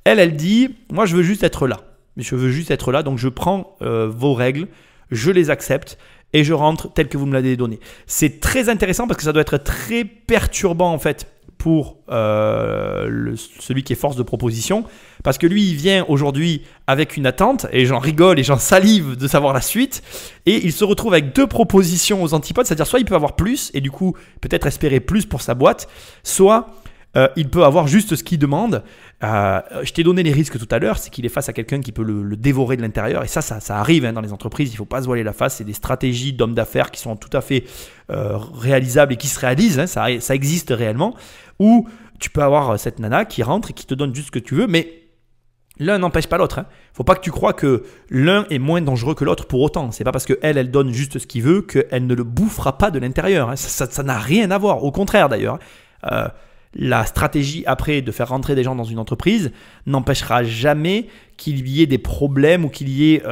Elle dit, moi, je veux juste être là. Je veux juste être là, donc je prends vos règles, je les accepte et je rentre tel que vous me l'avez donné. C'est très intéressant parce que ça doit être très perturbant en fait pour celui qui est force de proposition parce que lui, il vient aujourd'hui avec une attente et j'en rigole et j'en salive de savoir la suite et il se retrouve avec 2 propositions aux antipodes, c'est-à-dire soit il peut avoir plus et du coup peut-être espérer plus pour sa boîte, soit il peut avoir juste ce qu'il demande. Je t'ai donné les risques tout à l'heure, c'est qu'il est face à quelqu'un qui peut le dévorer de l'intérieur. Et ça arrive dans les entreprises, il ne faut pas se voiler la face. C'est des stratégies d'hommes d'affaires qui sont tout à fait réalisables et qui se réalisent. Ça existe réellement. Ou tu peux avoir cette nana qui rentre et qui te donne juste ce que tu veux, mais l'un n'empêche pas l'autre. Faut pas que tu crois que l'un est moins dangereux que l'autre pour autant. C'est pas parce qu'elle donne juste ce qu'il veut qu'elle ne le bouffera pas de l'intérieur. Ça n'a rien à voir. Au contraire d'ailleurs. La stratégie après de faire rentrer des gens dans une entreprise n'empêchera jamais qu'il y ait des problèmes ou qu'il y ait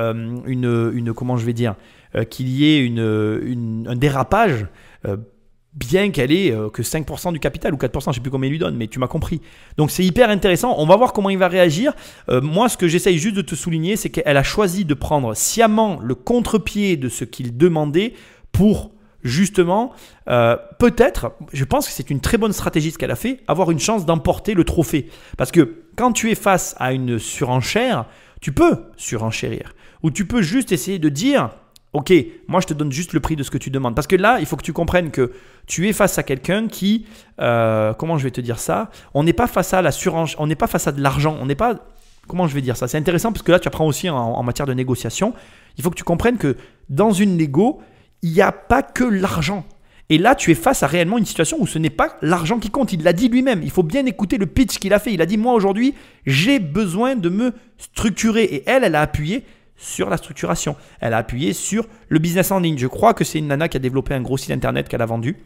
comment je vais dire, qu'il y ait un dérapage, bien qu'elle ait que 5% du capital ou 4%, je ne sais plus combien il lui donne, mais tu m'as compris. Donc c'est hyper intéressant, on va voir comment il va réagir. Moi, ce que j'essaye juste de te souligner, c'est qu'elle a choisi de prendre sciemment le contre-pied de ce qu'il demandait pour justement, peut-être, je pense que c'est une très bonne stratégie ce qu'elle a fait, avoir une chance d'emporter le trophée. Parce que quand tu es face à une surenchère, tu peux surenchérir. Ou tu peux juste essayer de dire, ok, moi je te donne juste le prix de ce que tu demandes. Parce que là, il faut que tu comprennes que tu es face à quelqu'un qui, comment je vais te dire ça, on n'est pas face à la surenchère, on n'est pas face à de l'argent, on n'est pas, comment je vais dire ça, c'est intéressant parce que là tu apprends aussi en matière de négociation, il faut que tu comprennes que dans une négo, il n'y a pas que l'argent. Et là, tu es face à réellement une situation où ce n'est pas l'argent qui compte. Il l'a dit lui-même. Il faut bien écouter le pitch qu'il a fait. Il a dit, moi aujourd'hui, j'ai besoin de me structurer. Et elle a appuyé sur la structuration. Elle a appuyé sur le business en ligne. Je crois que c'est une nana qui a développé un gros site internet qu'elle a vendu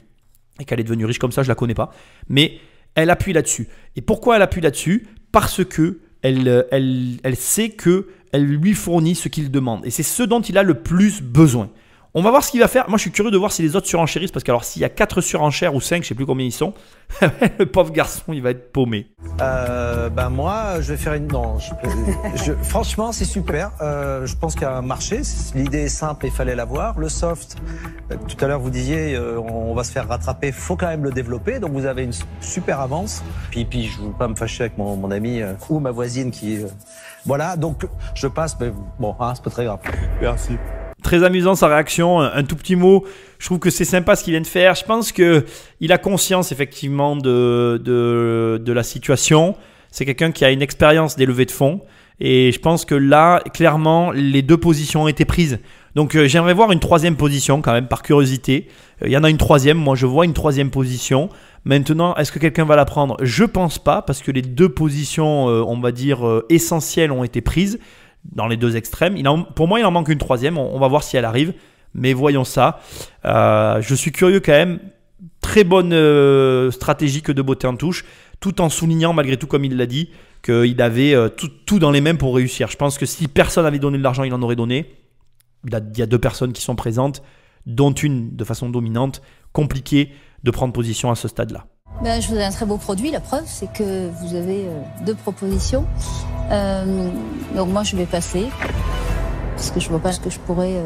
et qu'elle est devenue riche comme ça. Je ne la connais pas. Mais elle appuie là-dessus. Et pourquoi elle appuie là-dessus? Parce que elle sait qu'elle lui fournit ce qu'il demande. Et c'est ce dont il a le plus besoin. On va voir ce qu'il va faire. Moi, je suis curieux de voir si les autres surenchérissent. Parce que alors, s'il y a 4 surenchères ou 5, je ne sais plus combien ils sont, le pauvre garçon, il va être paumé. Moi, je vais faire une... Non, franchement, c'est super. Je pense qu'il y a un marché. L'idée est simple et il fallait l'avoir. Le soft, tout à l'heure, vous disiez, on va se faire rattraper. Il faut quand même le développer. Donc, vous avez une super avance. Puis je ne veux pas me fâcher avec mon ami ou ma voisine qui... Voilà, donc je passe. Mais bon, c'est pas très grave. Merci. Très amusant sa réaction, un tout petit mot. Je trouve que c'est sympa ce qu'il vient de faire. Je pense qu'il a conscience effectivement de la situation. C'est quelqu'un qui a une expérience des levées de fonds. Et je pense que là, clairement, les 2 positions ont été prises. Donc j'aimerais voir une 3e position quand même, par curiosité. Il y en a une 3e, moi je vois une 3e position. Maintenant, est-ce que quelqu'un va la prendre? Je pense pas, parce que les 2 positions, on va dire, essentielles ont été prises. Dans les 2 extrêmes. Pour moi, il en manque une 3e. On va voir si elle arrive. Mais voyons ça. Je suis curieux quand même. Très bonne stratégie que de botter en touche. Tout en soulignant, malgré tout, comme il l'a dit, qu'il avait tout dans les mêmes pour réussir. Je pense que si personne avait donné de l'argent, il en aurait donné. Il y a 2 personnes qui sont présentes, dont une de façon dominante. Compliqué de prendre position à ce stade-là. Je vous ai un très beau produit. La preuve, c'est que vous avez 2 propositions. Donc moi, je vais passer parce que je ne vois pas ce que je pourrais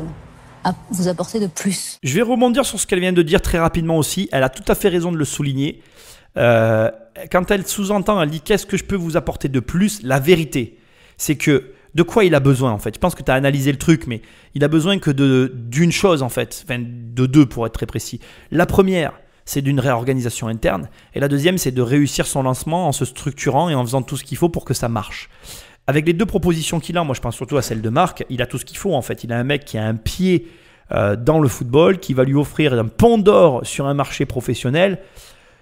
vous apporter de plus. Je vais rebondir sur ce qu'elle vient de dire très rapidement aussi. Elle a tout à fait raison de le souligner. Quand elle sous-entend, elle dit « qu'est-ce que je peux vous apporter de plus ?» La vérité, c'est que de quoi il a besoin en fait. Je pense que tu as analysé le truc, mais il a besoin que d'une chose en fait. Enfin, de 2 pour être très précis. La première, c'est d'une réorganisation interne. Et la deuxième, c'est de réussir son lancement en se structurant et en faisant tout ce qu'il faut pour que ça marche. Avec les 2 propositions qu'il a, moi je pense surtout à celle de Marc, il a tout ce qu'il faut en fait. Il a un mec qui a un pied dans le football, qui va lui offrir un pont d'or sur un marché professionnel.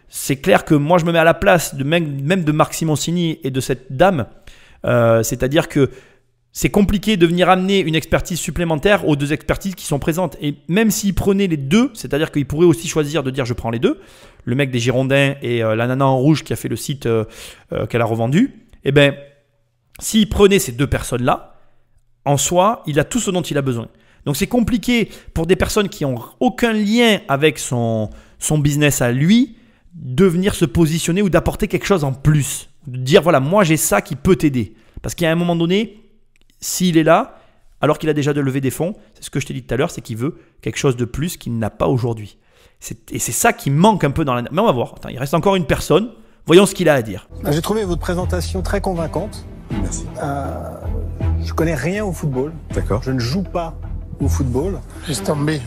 C'est clair que moi je me mets à la place même de Marc Simoncini et de cette dame. C'est-à-dire que c'est compliqué de venir amener une expertise supplémentaire aux 2 expertises qui sont présentes. Et même s'il prenait les 2, c'est-à-dire qu'il pourrait aussi choisir de dire je prends les 2, le mec des Girondins et la nana en rouge qui a fait le site qu'elle a revendu, eh ben, s'il prenait ces 2 personnes-là, en soi, il a tout ce dont il a besoin. Donc c'est compliqué pour des personnes qui n'ont aucun lien avec son business à lui de venir se positionner ou d'apporter quelque chose en plus. De dire voilà, moi j'ai ça qui peut t'aider. Parce qu'à un moment donné, s'il est là, alors qu'il a déjà levé des fonds, c'est ce que je t'ai dit tout à l'heure, c'est qu'il veut quelque chose de plus qu'il n'a pas aujourd'hui. Et c'est ça qui manque un peu dans la... Mais on va voir. Attends, il reste encore une personne. Voyons ce qu'il a à dire. J'ai trouvé votre présentation très convaincante. Merci. Je connais rien au football. D'accord. Je ne joue pas au football. Juste tombé.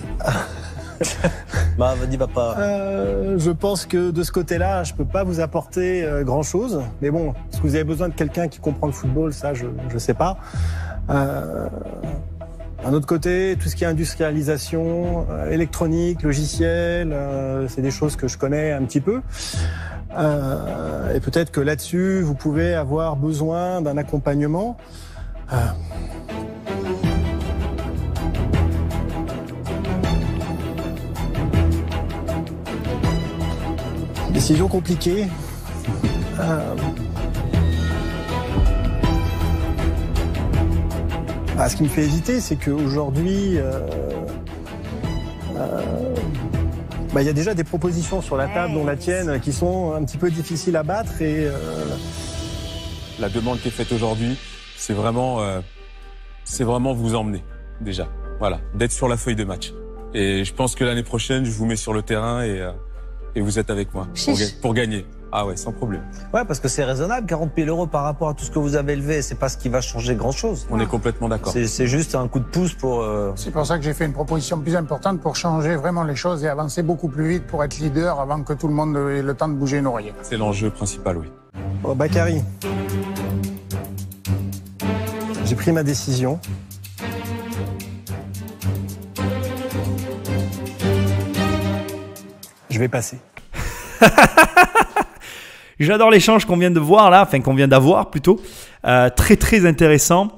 Bah, vas-y, papa. Je pense que de ce côté-là, je peux pas vous apporter grand-chose. Mais bon, est-ce que vous avez besoin de quelqu'un qui comprend le football? Ça, je sais pas. D'un autre côté, tout ce qui est industrialisation, électronique, logiciel, c'est des choses que je connais un petit peu. Et peut-être que là-dessus, vous pouvez avoir besoin d'un accompagnement. Décision compliquée. Ce qui me fait hésiter, c'est qu'aujourd'hui, il y a déjà des propositions sur la table, dont la tienne, qui sont un petit peu difficiles à battre. Et La demande qui est faite aujourd'hui, c'est vraiment vous emmener déjà. Voilà, d'être sur la feuille de match. Et je pense que l'année prochaine, je vous mets sur le terrain et vous êtes avec moi pour gagner. Ah ouais, sans problème. Ouais, parce que c'est raisonnable, 40 000 euros par rapport à tout ce que vous avez élevé, c'est pas ce qui va changer grand-chose. On est complètement d'accord. C'est juste un coup de pouce pour... C'est pour ça que j'ai fait une proposition plus importante pour changer vraiment les choses et avancer beaucoup plus vite pour être leader avant que tout le monde ait le temps de bouger une oreillette. C'est l'enjeu principal, oui. Bon, Bakary, j'ai pris ma décision. Je vais passer. J'adore l'échange qu'on vient de voir là, enfin qu'on vient d'avoir plutôt. Très très intéressant.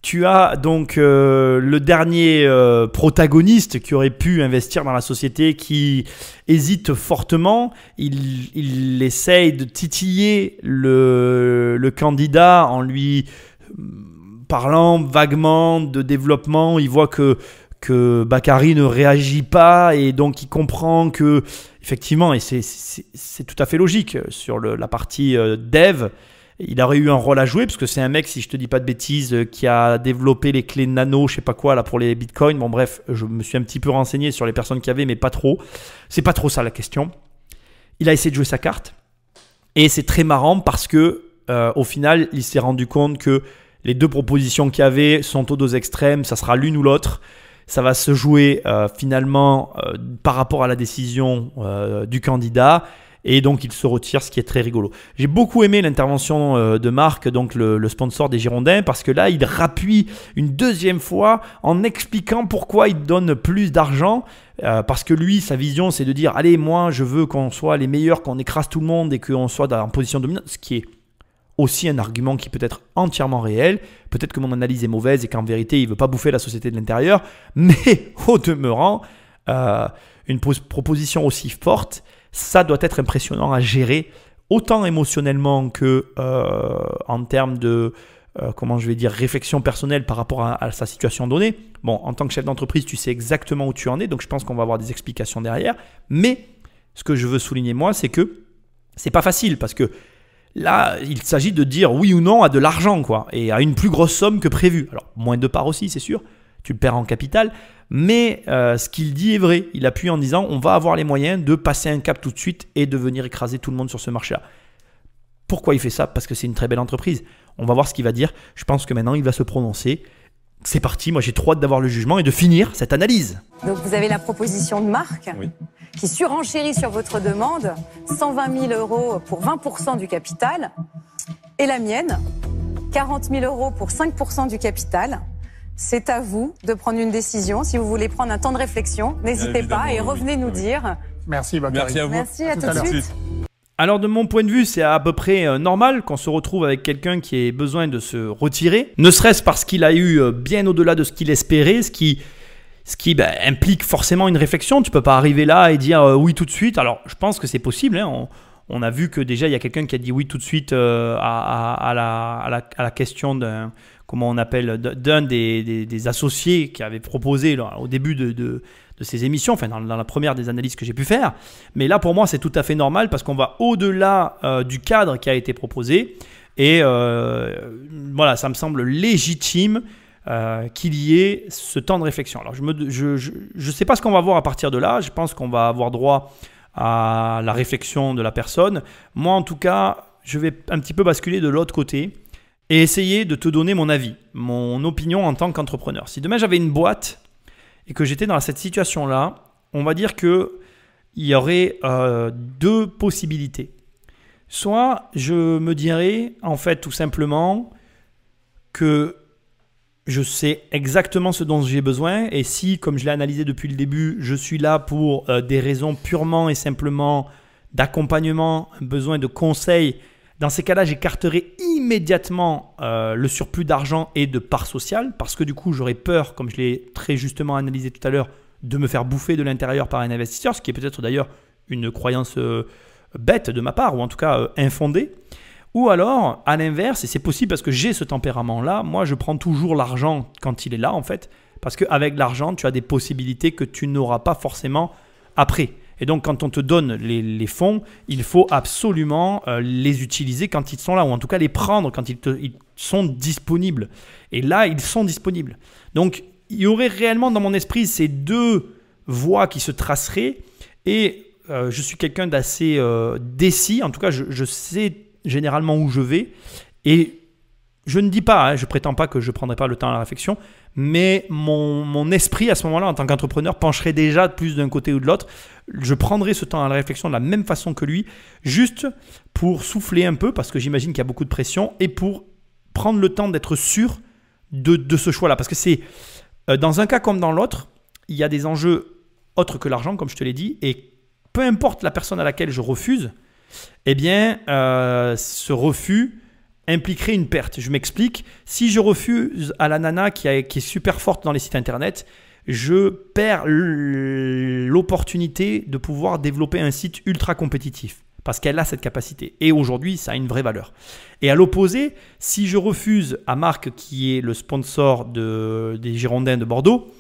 Tu as donc le dernier protagoniste qui aurait pu investir dans la société qui hésite fortement. Il essaye de titiller le candidat en lui parlant vaguement de développement. Il voit que Bakary ne réagit pas et donc il comprend que effectivement, et c'est tout à fait logique, sur la partie dev, il aurait eu un rôle à jouer parce que c'est un mec, si je te dis pas de bêtises, qui a développé les clés nano, je sais pas quoi là pour les bitcoins. Bon bref, je me suis un petit peu renseigné sur les personnes qui avaient, mais pas trop. C'est pas trop ça la question. Il a essayé de jouer sa carte et c'est très marrant parce que au final, il s'est rendu compte que les 2 propositions qu'il y avait sont aux 2 extrêmes, ça sera l'une ou l'autre. Ça va se jouer finalement par rapport à la décision du candidat et donc il se retire, ce qui est très rigolo. J'ai beaucoup aimé l'intervention de Marc, donc le sponsor des Girondins, parce que là il rappuie une 2e fois en expliquant pourquoi il donne plus d'argent, parce que lui sa vision c'est de dire allez, moi je veux qu'on soit les meilleurs, qu'on écrase tout le monde et qu'on soit en position dominante, ce qui est aussi un argument qui peut être entièrement réel. Peut-être que mon analyse est mauvaise et qu'en vérité, il ne veut pas bouffer la société de l'intérieur. Mais au demeurant, une proposition aussi forte, ça doit être impressionnant à gérer, autant émotionnellement que en termes de réflexion personnelle par rapport à sa situation donnée. Bon, en tant que chef d'entreprise, tu sais exactement où tu en es, donc je pense qu'on va avoir des explications derrière. Mais ce que je veux souligner, moi, c'est que c'est pas facile parce que là, il s'agit de dire oui ou non à de l'argent, quoi, et à une plus grosse somme que prévu. Alors, moins de parts aussi, c'est sûr, tu le perds en capital, mais ce qu'il dit est vrai. Il appuie en disant on va avoir les moyens de passer un cap tout de suite et de venir écraser tout le monde sur ce marché-là. Pourquoi il fait ça? Parce que c'est une très belle entreprise. On va voir ce qu'il va dire. Je pense que maintenant, il va se prononcer. C'est parti, moi j'ai trop hâte d'avoir le jugement et de finir cette analyse. Donc vous avez la proposition de Marc qui surenchérit sur votre demande 120 000 euros pour 20% du capital et la mienne 40 000 euros pour 5% du capital. C'est à vous de prendre une décision. Si vous voulez prendre un temps de réflexion, n'hésitez pas et revenez nous dire. Merci Bakary. Merci à vous. Merci, à tout de suite. Alors de mon point de vue, c'est à peu près normal qu'on se retrouve avec quelqu'un qui ait besoin de se retirer, ne serait-ce parce qu'il a eu bien au-delà de ce qu'il espérait, ce qui implique forcément une réflexion. Tu peux pas arriver là et dire oui tout de suite. Alors je pense que c'est possible, hein. On a vu que déjà il y a quelqu'un qui a dit oui tout de suite à la question d'un, comment on appelle, d'un des associés qui avait proposé là, au début de ces émissions, enfin dans la première des analyses que j'ai pu faire. Mais là pour moi c'est tout à fait normal parce qu'on va au-delà du cadre qui a été proposé et voilà, ça me semble légitime qu'il y ait ce temps de réflexion. Alors je sais pas ce qu'on va voir à partir de là. Je pense qu'on va avoir droit à la réflexion de la personne. Moi en tout cas je vais un petit peu basculer de l'autre côté et essayer de te donner mon avis, mon opinion en tant qu'entrepreneur. Si demain j'avais une boîte et que j'étais dans cette situation-là, on va dire qu'il y aurait deux possibilités. Soit je me dirais en fait tout simplement que je sais exactement ce dont j'ai besoin et si, comme je l'ai analysé depuis le début, je suis là pour des raisons purement et simplement d'accompagnement, besoin de conseils, dans ces cas-là, j'écarterai immédiatement le surplus d'argent et de part sociale parce que du coup, j'aurais peur, comme je l'ai très justement analysé tout à l'heure, de me faire bouffer de l'intérieur par un investisseur, ce qui est peut-être d'ailleurs une croyance bête de ma part ou en tout cas infondée. Ou alors, à l'inverse, et c'est possible parce que j'ai ce tempérament-là, moi je prends toujours l'argent quand il est là en fait, parce qu'avec l'argent, tu as des possibilités que tu n'auras pas forcément après. Et donc quand on te donne les fonds, il faut absolument les utiliser quand ils sont là, ou en tout cas les prendre quand ils sont disponibles. Et là, ils sont disponibles. Donc il y aurait réellement dans mon esprit ces deux voies qui se traceraient, et je suis quelqu'un d'assez décis, en tout cas je sais généralement où je vais et je ne dis pas, je prétends pas que je ne prendrai pas le temps à la réflexion, mais mon esprit à ce moment-là en tant qu'entrepreneur pencherait déjà plus d'un côté ou de l'autre. Je prendrai ce temps à la réflexion de la même façon que lui, juste pour souffler un peu parce que j'imagine qu'il y a beaucoup de pression et pour prendre le temps d'être sûr de ce choix-là. Parce que c'est dans un cas comme dans l'autre, il y a des enjeux autres que l'argent, comme je te l'ai dit, et peu importe la personne à laquelle je refuse, eh bien, ce refus impliquerait une perte. Je m'explique. Si je refuse à la nana qui est super forte dans les sites internet, je perds l'opportunité de pouvoir développer un site ultra compétitif parce qu'elle a cette capacité. Et aujourd'hui, ça a une vraie valeur. Et à l'opposé, si je refuse à Marc, qui est le sponsor des Girondins de Bordeaux,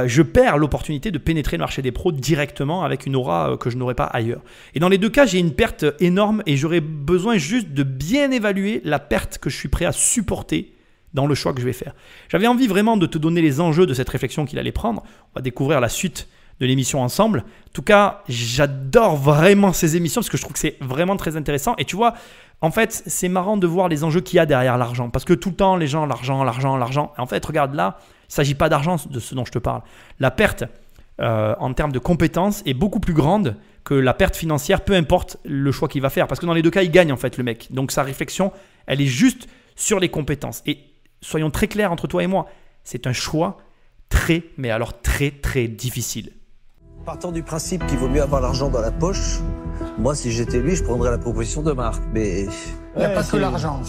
je perds l'opportunité de pénétrer le marché des pros directement avec une aura que je n'aurais pas ailleurs. Et dans les deux cas, j'ai une perte énorme et j'aurais besoin juste de bien évaluer la perte que je suis prêt à supporter dans le choix que je vais faire. J'avais envie vraiment de te donner les enjeux de cette réflexion qu'il allait prendre. On va découvrir la suite de l'émission ensemble. En tout cas, j'adore vraiment ces émissions parce que je trouve que c'est vraiment très intéressant. Et tu vois, en fait, c'est marrant de voir les enjeux qu'il y a derrière l'argent. Parce que tout le temps, les gens, l'argent. En fait, regarde là, il ne s'agit pas d'argent de ce dont je te parle. La perte en termes de compétences est beaucoup plus grande que la perte financière, peu importe le choix qu'il va faire. Parce que dans les deux cas, il gagne en fait le mec. Donc sa réflexion, elle est juste sur les compétences. Et soyons très clairs entre toi et moi, c'est un choix très, mais alors très, très difficile. Partant du principe qu'il vaut mieux avoir l'argent dans la poche, moi si j'étais lui, je prendrais la proposition de Marc. Mais il n'y a pas que l'argent.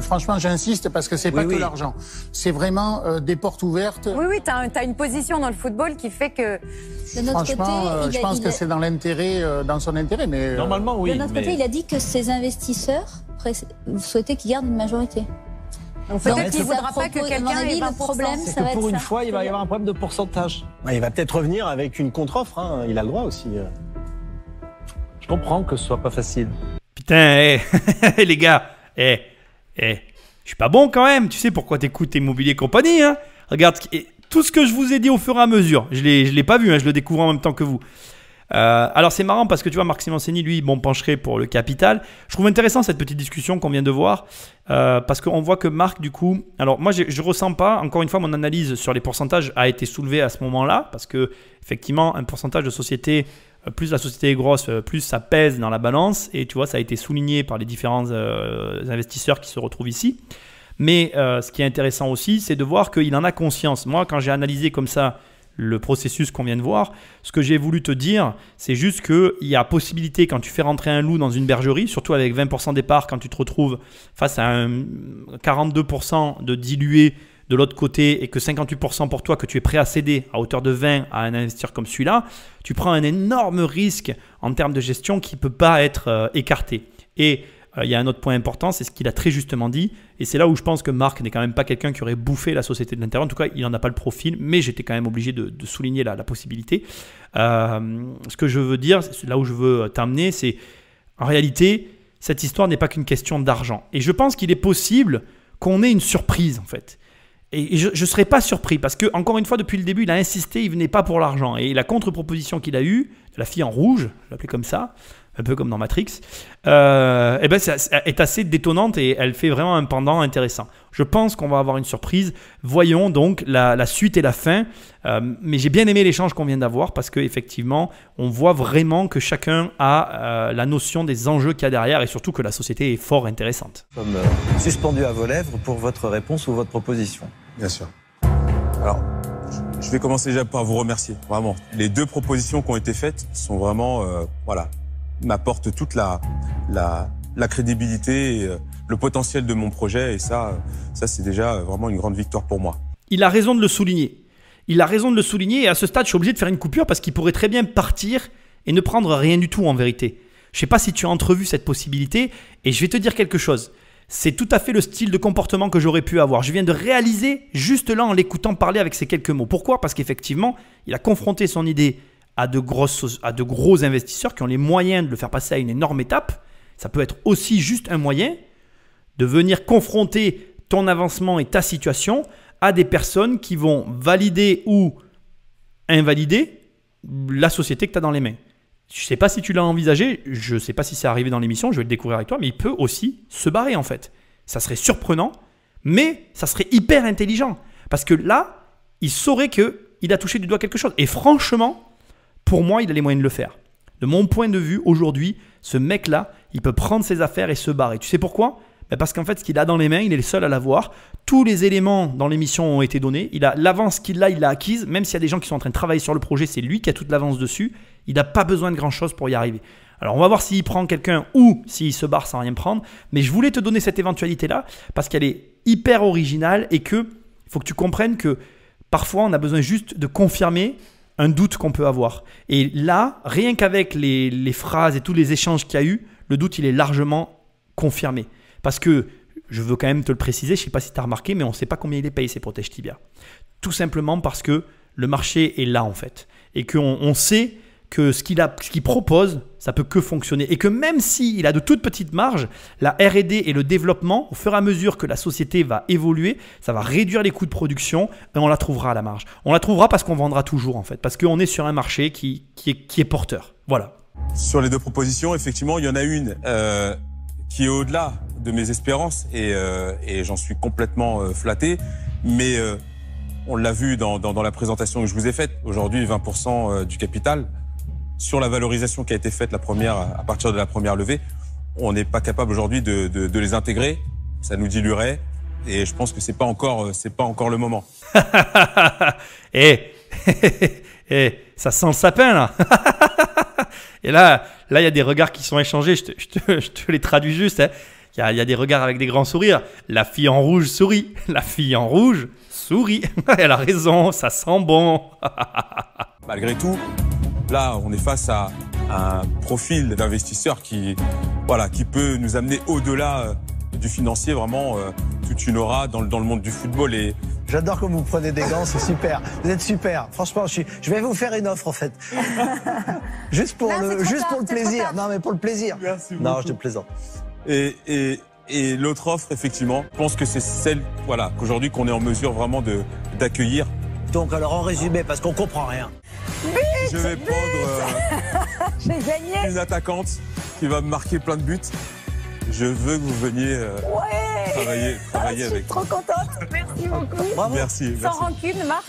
Franchement, j'insiste parce que c'est pas que l'argent. C'est vraiment des portes ouvertes. Oui, tu as une position dans le football qui fait que... Franchement, je pense que c'est dans l'intérêt, dans son intérêt. Mais normalement, oui. De notre côté, il a dit que ses investisseurs souhaitaient qu'ils gardent une majorité. Donc peut-être qu'il ne voudra pas que quelqu'un ait 20%. Le problème, ça va être pour une ça. fois, il va y avoir un problème de pourcentage. Il va peut-être revenir avec une contre-offre, hein. Il a le droit aussi. Je comprends que ce soit pas facile. Putain, les gars, je suis pas bon quand même. Tu sais pourquoi t'écoutes Immobilier Compagnie, hein? Regarde, tout ce que je vous ai dit au fur et à mesure, je l'ai pas vu, hein, je le découvre en même temps que vous. Alors c'est marrant parce que tu vois, Marc Simoncini, lui, pencherait pour le capital. Je trouve intéressant cette petite discussion qu'on vient de voir parce qu'on voit que Marc, du coup, alors moi je ressens pas, encore une fois, mon analyse sur les pourcentages a été soulevée à ce moment-là parce que effectivement, un pourcentage de société, plus la société est grosse, plus ça pèse dans la balance, et tu vois, ça a été souligné par les différents investisseurs qui se retrouvent ici. Mais ce qui est intéressant aussi, c'est de voir qu'il en a conscience. Moi, quand j'ai analysé comme ça le processus qu'on vient de voir. Ce que j'ai voulu te dire, c'est juste qu'il y a possibilité quand tu fais rentrer un loup dans une bergerie, surtout avec 20% départ, quand tu te retrouves face à un 42% de dilué de l'autre côté et que 58% pour toi que tu es prêt à céder à hauteur de 20 à un investisseur comme celui-là, tu prends un énorme risque en termes de gestion qui ne peut pas être écarté. Et il y a un autre point important, c'est ce qu'il a très justement dit, et c'est là où je pense que Marc n'est quand même pas quelqu'un qui aurait bouffé la société de l'intérieur. En tout cas, il n'en a pas le profil, mais j'étais quand même obligé de souligner la possibilité. Ce que je veux dire, là où je veux t'amener, c'est en réalité, cette histoire n'est pas qu'une question d'argent. Et je pense qu'il est possible qu'on ait une surprise en fait. Et je ne serais pas surpris parce que, encore une fois, depuis le début, il a insisté, il ne venait pas pour l'argent. Et la contre-proposition qu'il a eue, la fille en rouge, je l'appelais comme ça, un peu comme dans Matrix, est assez détonnante et elle fait vraiment un pendant intéressant. Je pense qu'on va avoir une surprise. Voyons donc la suite et la fin. Mais j'ai bien aimé l'échange qu'on vient d'avoir parce qu'effectivement, on voit vraiment que chacun a la notion des enjeux qu'il y a derrière et surtout que la société est fort intéressante. Comme suspendu à vos lèvres pour votre réponse ou votre proposition. Bien sûr. Alors, je vais commencer déjà par vous remercier, vraiment. Les 2 propositions qui ont été faites sont vraiment, m'apportent toute la crédibilité et le potentiel de mon projet. Et ça c'est déjà vraiment une grande victoire pour moi. Il a raison de le souligner. Il a raison de le souligner et à ce stade, je suis obligé de faire une coupure parce qu'il pourrait très bien partir et ne prendre rien du tout en vérité. Je ne sais pas si tu as entrevu cette possibilité et je vais te dire quelque chose. C'est tout à fait le style de comportement que j'aurais pu avoir. Je viens de réaliser juste là en l'écoutant parler avec ces quelques mots. Pourquoi ? Parce qu'effectivement, il a confronté son idée à de gros investisseurs qui ont les moyens de le faire passer à une énorme étape. Ça peut être aussi juste un moyen de venir confronter ton avancement et ta situation à des personnes qui vont valider ou invalider la société que tu as dans les mains. Je ne sais pas si tu l'as envisagé, je ne sais pas si c'est arrivé dans l'émission, je vais le découvrir avec toi, mais il peut aussi se barrer en fait. Ça serait surprenant, mais ça serait hyper intelligent. Parce que là, il saurait qu'il a touché du doigt quelque chose. Et franchement, pour moi, il a les moyens de le faire. De mon point de vue, aujourd'hui, ce mec-là, il peut prendre ses affaires et se barrer. Tu sais pourquoi ? Parce qu'en fait, ce qu'il a dans les mains, il est le seul à l'avoir. Tous les éléments dans l'émission ont été donnés. Il a l'avance qu'il a, il l'a acquise. Même s'il y a des gens qui sont en train de travailler sur le projet, c'est lui qui a toute l'avance dessus. Il n'a pas besoin de grand-chose pour y arriver. Alors, on va voir s'il prend quelqu'un ou s'il se barre sans rien prendre. Mais je voulais te donner cette éventualité-là parce qu'elle est hyper originale et qu'il faut que tu comprennes que parfois, on a besoin juste de confirmer un doute qu'on peut avoir. Et là, rien qu'avec les phrases et tous les échanges qu'il y a eu, le doute, il est largement confirmé. Parce que, je veux quand même te le préciser, je ne sais pas si tu as remarqué, mais on ne sait pas combien il est payé ces protèges tibia. Tout simplement parce que le marché est là en fait. Et qu'on sait que ce qu'il propose, ça peut que fonctionner. Et que même s'il a de toutes petites marges, la R&D et le développement, au fur et à mesure que la société va évoluer, ça va réduire les coûts de production et on la trouvera à la marge. On la trouvera parce qu'on vendra toujours en fait. Parce qu'on est sur un marché qui est porteur. Voilà. Sur les 2 propositions, effectivement, il y en a une qui est au-delà de mes espérances et j'en suis complètement flatté. Mais on l'a vu dans la présentation que je vous ai faite. Aujourd'hui, 20% du capital sur la valorisation qui a été faite à partir de la première levée. On n'est pas capable aujourd'hui de les intégrer. Ça nous diluerait et je pense que c'est pas encore le moment. Ça sent le sapin là. Et là, il y a des regards qui sont échangés. Je te les traduis juste. Hein. Il y a des regards avec des grands sourires. La fille en rouge sourit. La fille en rouge sourit. Elle a raison, ça sent bon. Malgré tout, là, on est face à un profil d'investisseur qui peut nous amener au-delà du financier, vraiment toute une aura dans le monde du football. Et j'adore comme vous prenez des gants, c'est super. Vous êtes super. Franchement, je vais vous faire une offre en fait. juste pour le plaisir. Non, mais pour le plaisir. Merci beaucoup. Non, je te plaisante. Et l'autre offre, effectivement, je pense que c'est celle, qu'aujourd'hui qu'on est en mesure vraiment d'accueillir. Donc alors en résumé, parce qu'on comprend rien. Je vais prendre J'ai gagné. une attaquante qui va me marquer plein de buts. Je veux que vous veniez travailler avec. Je suis trop contente. Merci beaucoup. Bravo. Merci. Sans rancune, Marc.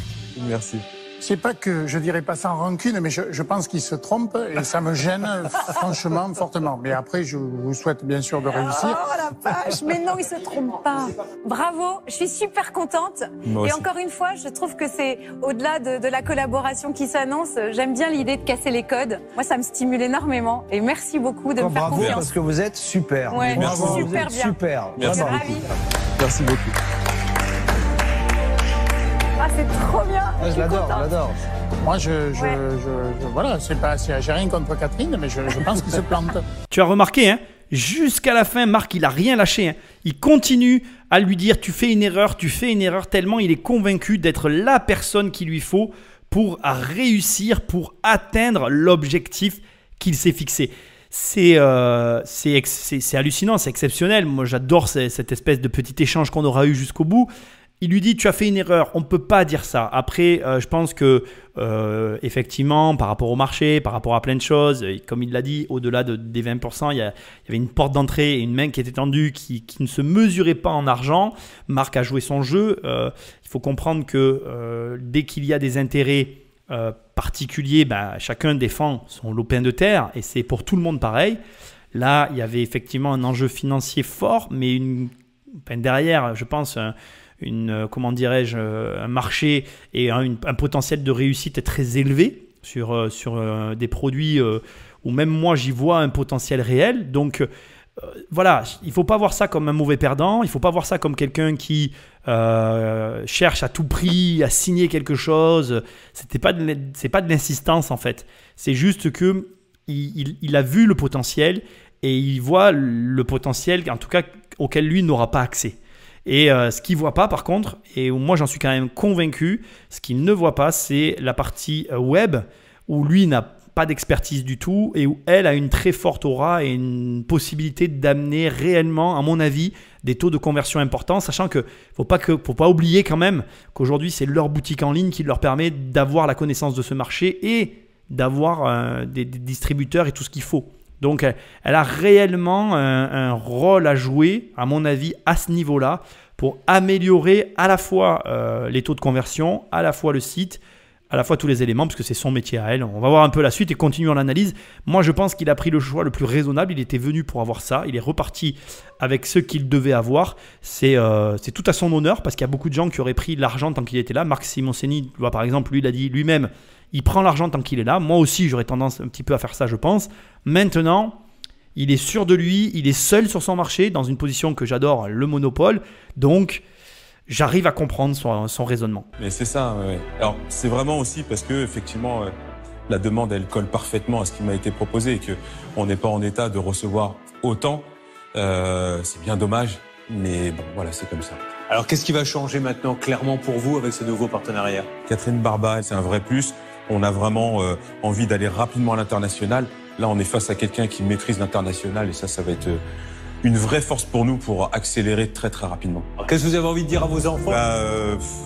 Merci. C'est pas que je dirais pas sans rancune, mais je pense qu'il se trompe et ça me gêne franchement fortement. Mais après, je vous souhaite bien sûr de réussir. Oh la vache, mais non, il se trompe pas. Bravo, je suis super contente. Moi Et aussi. encore une fois, je trouve que c'est au-delà de la collaboration qui s'annonce. J'aime bien l'idée de casser les codes. Moi, ça me stimule énormément. Et merci beaucoup de me faire Bravo confiance. parce que vous êtes super. Ouais, Merci Bravo, super vous êtes bien. super. Je suis Vraiment. ravie. Merci beaucoup. Ah, c'est trop bien. Ah, Je je suis l'adore, contente. je l'adore. Moi, Ouais. voilà, j'ai rien contre Catherine, mais je pense qu'il se plante. Tu as remarqué, hein, jusqu'à la fin, Marc, il a rien lâché. Hein. Il continue à lui dire tu fais une erreur, tellement il est convaincu d'être la personne qu'il lui faut pour réussir, pour atteindre l'objectif qu'il s'est fixé. C'est hallucinant, c'est exceptionnel. Moi, j'adore cette espèce de petit échange qu'on aura eu jusqu'au bout. Il lui dit tu as fait une erreur, on ne peut pas dire ça. Après, je pense que effectivement, par rapport au marché, par rapport à plein de choses, comme il l'a dit, au-delà des 20%, il y avait une porte d'entrée et une main qui était tendue qui ne se mesurait pas en argent. Marc a joué son jeu. Il faut comprendre que dès qu'il y a des intérêts particulier, chacun défend son lopin de terre et c'est pour tout le monde pareil. Là, il y avait effectivement un enjeu financier fort, mais derrière, je pense, un marché et un potentiel de réussite très élevé sur des produits où même moi, j'y vois un potentiel réel. Donc, voilà, il ne faut pas voir ça comme un mauvais perdant, il ne faut pas voir ça comme quelqu'un qui cherche à tout prix à signer quelque chose. C'est pas de l'insistance en fait. C'est juste que il a vu le potentiel et il voit le potentiel, en tout cas auquel lui n'aura pas accès. Et ce qu'il ne voit pas par contre, et où moi j'en suis quand même convaincu, ce qu'il ne voit pas, c'est la partie web où lui n'a pas d'expertise du tout et où elle a une très forte aura et une possibilité d'amener réellement, à mon avis, des taux de conversion importants, sachant que faut pas oublier quand même qu'aujourd'hui c'est leur boutique en ligne qui leur permet d'avoir la connaissance de ce marché et d'avoir des distributeurs et tout ce qu'il faut. Donc elle a réellement un rôle à jouer, à mon avis, à ce niveau-là, pour améliorer à la fois les taux de conversion, à la fois le site, à la fois tous les éléments, parce que c'est son métier à elle. On va voir un peu la suite et continuer l'analyse. Moi, je pense qu'il a pris le choix le plus raisonnable. Il était venu pour avoir ça. Il est reparti avec ce qu'il devait avoir. C'est tout à son honneur, parce qu'il y a beaucoup de gens qui auraient pris l'argent tant qu'il était là. Marc Simoncini, par exemple, lui, il a dit lui-même, il prend l'argent tant qu'il est là. Moi aussi, j'aurais tendance un petit peu à faire ça, je pense. Maintenant, il est sûr de lui. Il est seul sur son marché, dans une position que j'adore, le monopole. Donc, j'arrive à comprendre son raisonnement. Mais c'est ça, ouais. Alors, c'est vraiment aussi parce que, effectivement, la demande, elle colle parfaitement à ce qui m'a été proposé et qu'on n'est pas en état de recevoir autant. C'est bien dommage, mais bon, voilà, c'est comme ça. Alors, qu'est-ce qui va changer maintenant, clairement, pour vous, avec ce nouveau partenariat? Catherine Barba, c'est un vrai plus. On a vraiment envie d'aller rapidement à l'international. Là, on est face à quelqu'un qui maîtrise l'international et ça va être une vraie force pour nous pour accélérer très très rapidement. Qu'est-ce que vous avez envie de dire à vos enfants?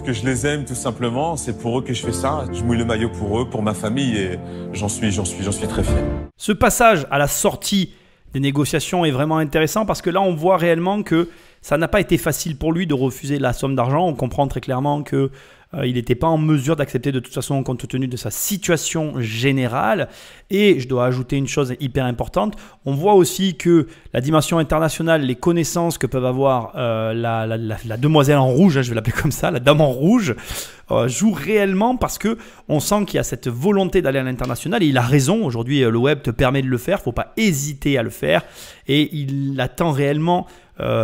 Que je les aime tout simplement. C'est pour eux que je fais ça. Je mouille le maillot pour eux, pour ma famille et j'en suis très fier. Ce passage à la sortie des négociations est vraiment intéressant parce que là, on voit réellement que ça n'a pas été facile pour lui de refuser la somme d'argent. On comprend très clairement que il n'était pas en mesure d'accepter de toute façon compte tenu de sa situation générale. Et je dois ajouter une chose hyper importante. On voit aussi que la dimension internationale, les connaissances que peuvent avoir la demoiselle en rouge, hein, je vais l'appeler comme ça, la dame en rouge, joue réellement parce qu'on sent qu'il y a cette volonté d'aller à l'international. Et il a raison, aujourd'hui le web te permet de le faire, il ne faut pas hésiter à le faire. Et il attend réellement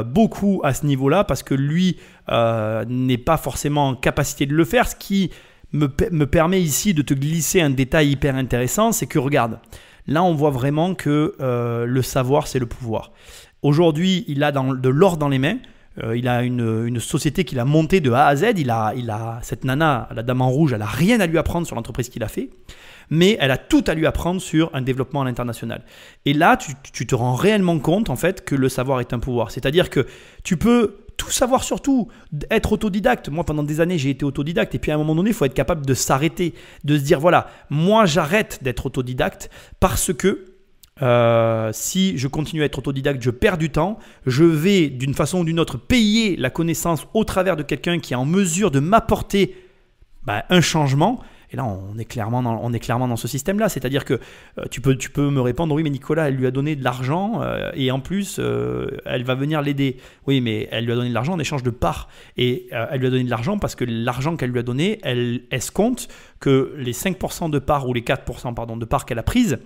beaucoup à ce niveau-là parce que lui n'est pas forcément en capacité de le faire. Ce qui me permet ici de te glisser un détail hyper intéressant, c'est que regarde, là on voit vraiment que le savoir c'est le pouvoir. Aujourd'hui il a de l'or dans les mains. Il a une société qu'il a montée de A à Z. Il a cette nana, la dame en rouge, elle n'a rien à lui apprendre sur l'entreprise qu'il a fait. Mais elle a tout à lui apprendre sur un développement à l'international. Et là, tu te rends réellement compte en fait que le savoir est un pouvoir. C'est-à-dire que tu peux tout savoir sur tout, être autodidacte. Moi, pendant des années, j'ai été autodidacte. Et puis à un moment donné, il faut être capable de s'arrêter, de se dire voilà, moi j'arrête d'être autodidacte parce que si je continue à être autodidacte, je perds du temps. Je vais d'une façon ou d'une autre payer la connaissance au travers de quelqu'un qui est en mesure de m'apporter un changement. Et là, on est clairement dans ce système-là. C'est-à-dire que tu peux me répondre, oui, mais Nicolas, elle lui a donné de l'argent et en plus, elle va venir l'aider. Oui, mais elle lui a donné de l'argent en échange de parts. Et elle lui a donné de l'argent parce que l'argent qu'elle lui a donné, elle escompte que les 5% de parts ou les 4% de parts qu'elle a prises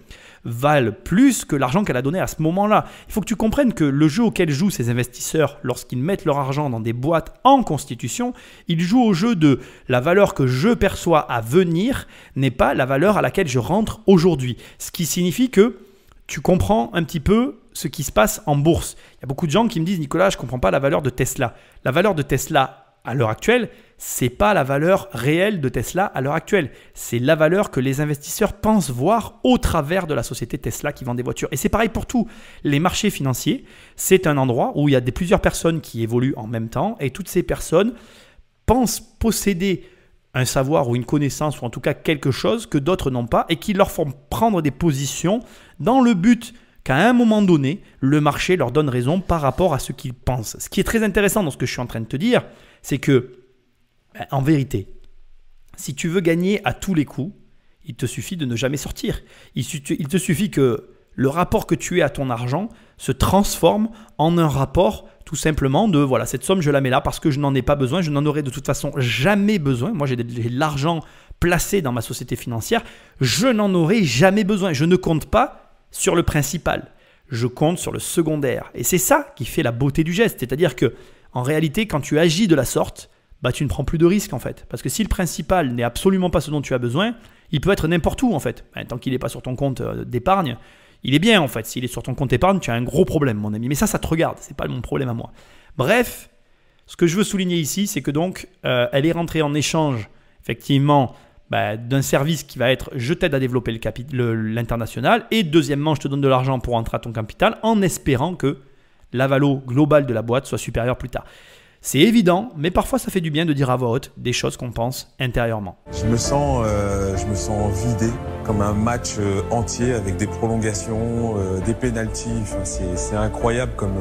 valent plus que l'argent qu'elle a donné à ce moment-là. Il faut que tu comprennes que le jeu auquel jouent ces investisseurs lorsqu'ils mettent leur argent dans des boîtes en constitution, ils jouent au jeu de la valeur que je perçois à venir n'est pas la valeur à laquelle je rentre aujourd'hui. Ce qui signifie que tu comprends un petit peu ce qui se passe en bourse. Il y a beaucoup de gens qui me disent « Nicolas, je ne comprends pas la valeur de Tesla ». La valeur de Tesla à l'heure actuelle, ce n'est pas la valeur réelle de Tesla à l'heure actuelle. C'est la valeur que les investisseurs pensent voir au travers de la société Tesla qui vend des voitures. Et c'est pareil pour tout. Les marchés financiers, c'est un endroit où il y a plusieurs personnes qui évoluent en même temps et toutes ces personnes pensent posséder un savoir ou une connaissance ou en tout cas quelque chose que d'autres n'ont pas et qui leur font prendre des positions dans le but qu'à un moment donné, le marché leur donne raison par rapport à ce qu'ils pensent. Ce qui est très intéressant dans ce que je suis en train de te dire, c'est que, en vérité, si tu veux gagner à tous les coups, il te suffit de ne jamais sortir. Il te suffit que le rapport que tu aies à ton argent se transforme en un rapport tout simplement de voilà, cette somme, je la mets là parce que je n'en ai pas besoin, je n'en aurai de toute façon jamais besoin. Moi, j'ai de l'argent placé dans ma société financière, je n'en aurai jamais besoin. Je ne compte pas sur le principal, je compte sur le secondaire. Et c'est ça qui fait la beauté du geste. C'est-à-dire que en réalité, quand tu agis de la sorte, bah, tu ne prends plus de risques en fait. Parce que si le principal n'est absolument pas ce dont tu as besoin, il peut être n'importe où en fait. Tant qu'il n'est pas sur ton compte d'épargne, il est bien en fait. S'il est sur ton compte épargne, tu as un gros problème mon ami. Mais ça te regarde, ce n'est pas mon problème à moi. Bref, ce que je veux souligner ici, c'est que donc elle est rentrée en échange effectivement d'un service qui va être je t'aide à développer l'international et deuxièmement, je te donne de l'argent pour rentrer à ton capital en espérant que la valo globale de la boîte soit supérieure plus tard. C'est évident, mais parfois ça fait du bien de dire à voix haute des choses qu'on pense intérieurement. Je me sens vidé comme un match entier avec des prolongations, des pénaltys. Enfin, c'est incroyable comme